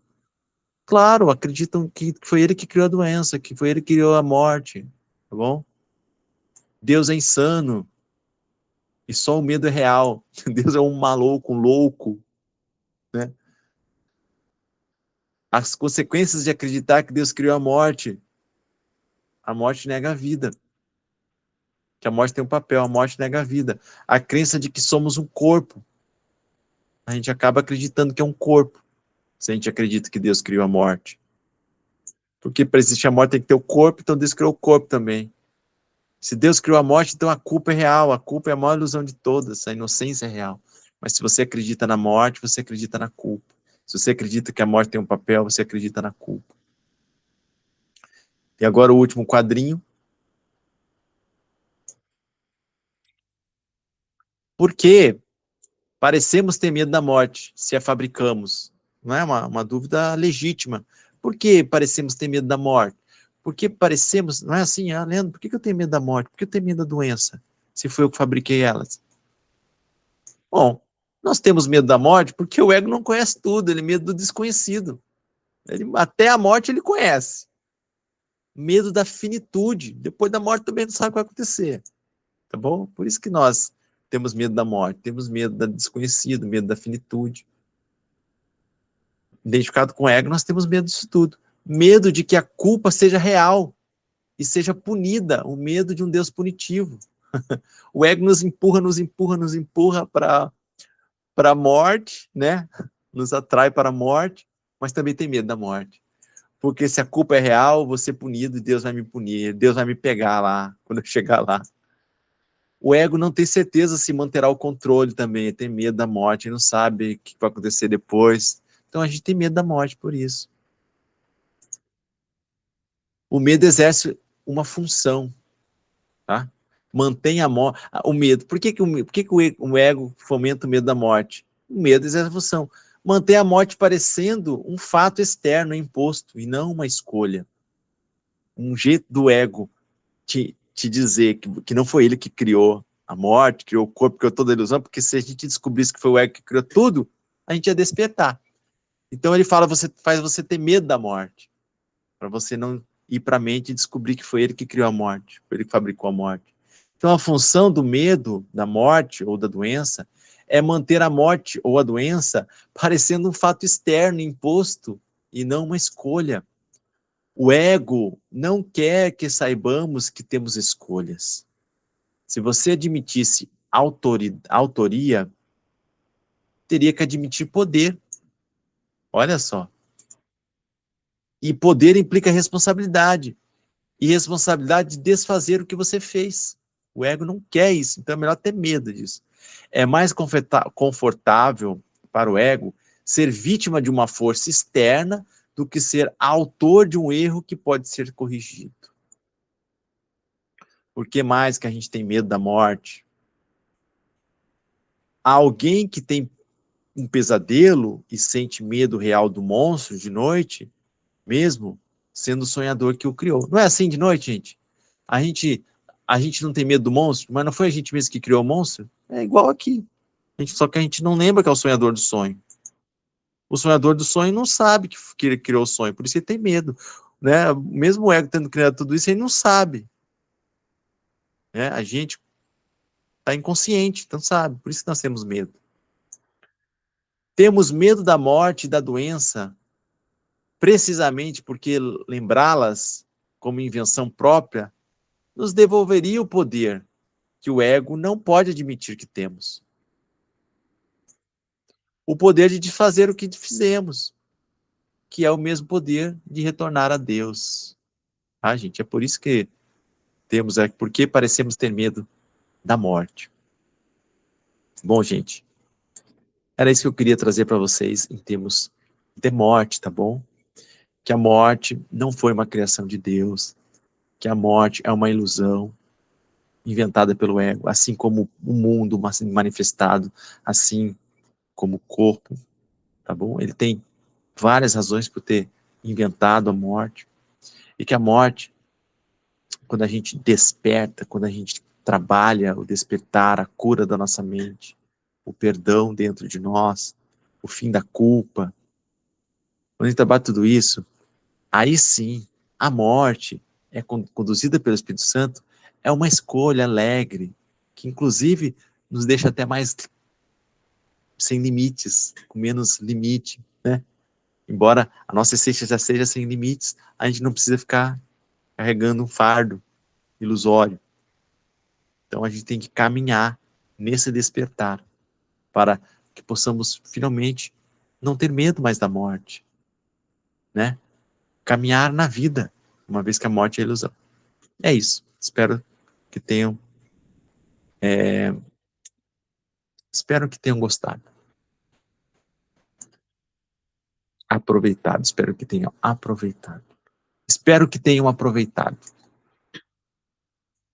Claro, acreditam que foi ele que criou a doença, que foi ele que criou a morte, tá bom? Deus é insano e só o medo é real. Deus é um maluco, um louco, né? As consequências de acreditar que Deus criou a morte nega a vida. Que a morte tem um papel, a morte nega a vida. A crença de que somos um corpo. A gente acaba acreditando que é um corpo, se a gente acredita que Deus criou a morte. Porque para existir a morte tem que ter o corpo, então Deus criou o corpo também. Se Deus criou a morte, então a culpa é real, a culpa é a maior ilusão de todas, a inocência é real. Mas se você acredita na morte, você acredita na culpa. Se você acredita que a morte tem um papel, você acredita na culpa. E agora o último quadrinho. Por que parecemos ter medo da morte se a fabricamos? Não é uma dúvida legítima. Por que parecemos ter medo da morte? Por que parecemos... Não é assim, Leandro, por que eu tenho medo da morte? Por que eu tenho medo da doença? Se foi eu que fabriquei elas. Bom, nós temos medo da morte porque o ego não conhece tudo, ele tem medo do desconhecido. Até a morte ele conhece. Medo da finitude. Depois da morte também não sabe o que vai acontecer. Tá bom? Por isso que nós temos medo da morte, temos medo do desconhecido, medo da finitude. Identificado com o ego, nós temos medo disso tudo. Medo de que a culpa seja real e seja punida, o medo de um Deus punitivo. O ego nos empurra, nos empurra, nos empurra para a morte, né? Nos atrai para a morte, mas também tem medo da morte. Porque se a culpa é real, vou ser punido e Deus vai me punir, Deus vai me pegar lá, quando eu chegar lá. O ego não tem certeza se manterá o controle também, tem medo da morte, não sabe o que vai acontecer depois. Então a gente tem medo da morte por isso. O medo exerce uma função, tá? Mantém o medo. Por que o ego fomenta o medo da morte? O medo exerce a função. Mantém a morte parecendo um fato externo, imposto, e não uma escolha. Um jeito do ego te dizer que não foi ele que criou a morte, criou o corpo, criou toda a ilusão, porque se a gente descobrisse que foi o ego que criou tudo, a gente ia despertar. Então ele fala, faz você ter medo da morte, para você não ir para a mente e descobrir que foi ele que criou a morte, foi ele que fabricou a morte. Então a função do medo da morte ou da doença é manter a morte ou a doença parecendo um fato externo, imposto, e não uma escolha. O ego não quer que saibamos que temos escolhas. Se você admitisse autoria, teria que admitir poder. Olha só. E poder implica responsabilidade. E responsabilidade de desfazer o que você fez. O ego não quer isso, então é melhor ter medo disso. É mais confortável para o ego ser vítima de uma força externa do que ser autor de um erro que pode ser corrigido. Por que mais que a gente tem medo da morte? Alguém que tem um pesadelo e sente medo real do monstro de noite, mesmo sendo o sonhador que o criou. Não é assim de noite, gente? A gente, a gente não tem medo do monstro, mas não foi a gente mesmo que criou o monstro? É igual aqui. Só que a gente não lembra que é o sonhador do sonho. O sonhador do sonho não sabe que ele criou o sonho, por isso ele tem medo. Né? Mesmo o ego tendo criado tudo isso, ele não sabe. Né? A gente está inconsciente, então sabe, por isso que nós temos medo. Temos medo da morte e da doença precisamente porque lembrá-las como invenção própria nos devolveria o poder que o ego não pode admitir que temos. O poder de fazer o que fizemos, que é o mesmo poder de retornar a Deus. Ah, gente, é por isso que porque parecemos ter medo da morte. Bom, gente, era isso que eu queria trazer para vocês em termos de morte, tá bom? Que a morte não foi uma criação de Deus, que a morte é uma ilusão inventada pelo ego, assim como o mundo manifestado, assim como o corpo, tá bom? Ele tem várias razões por ter inventado a morte, e que a morte, quando a gente desperta, quando a gente trabalha o despertar, a cura da nossa mente, o perdão dentro de nós, o fim da culpa, quando a gente trabalha tudo isso, aí sim, a morte é conduzida pelo Espírito Santo, é uma escolha alegre, que inclusive nos deixa até mais sem limites, com menos limite, né? Embora a nossa essência já seja sem limites, a gente não precisa ficar carregando um fardo ilusório. Então a gente tem que caminhar nesse despertar para que possamos finalmente não ter medo mais da morte, né? Caminhar na vida, uma vez que a morte é ilusão. É isso. É, espero que tenham gostado. Aproveitado, espero que tenham aproveitado. Espero que tenham aproveitado.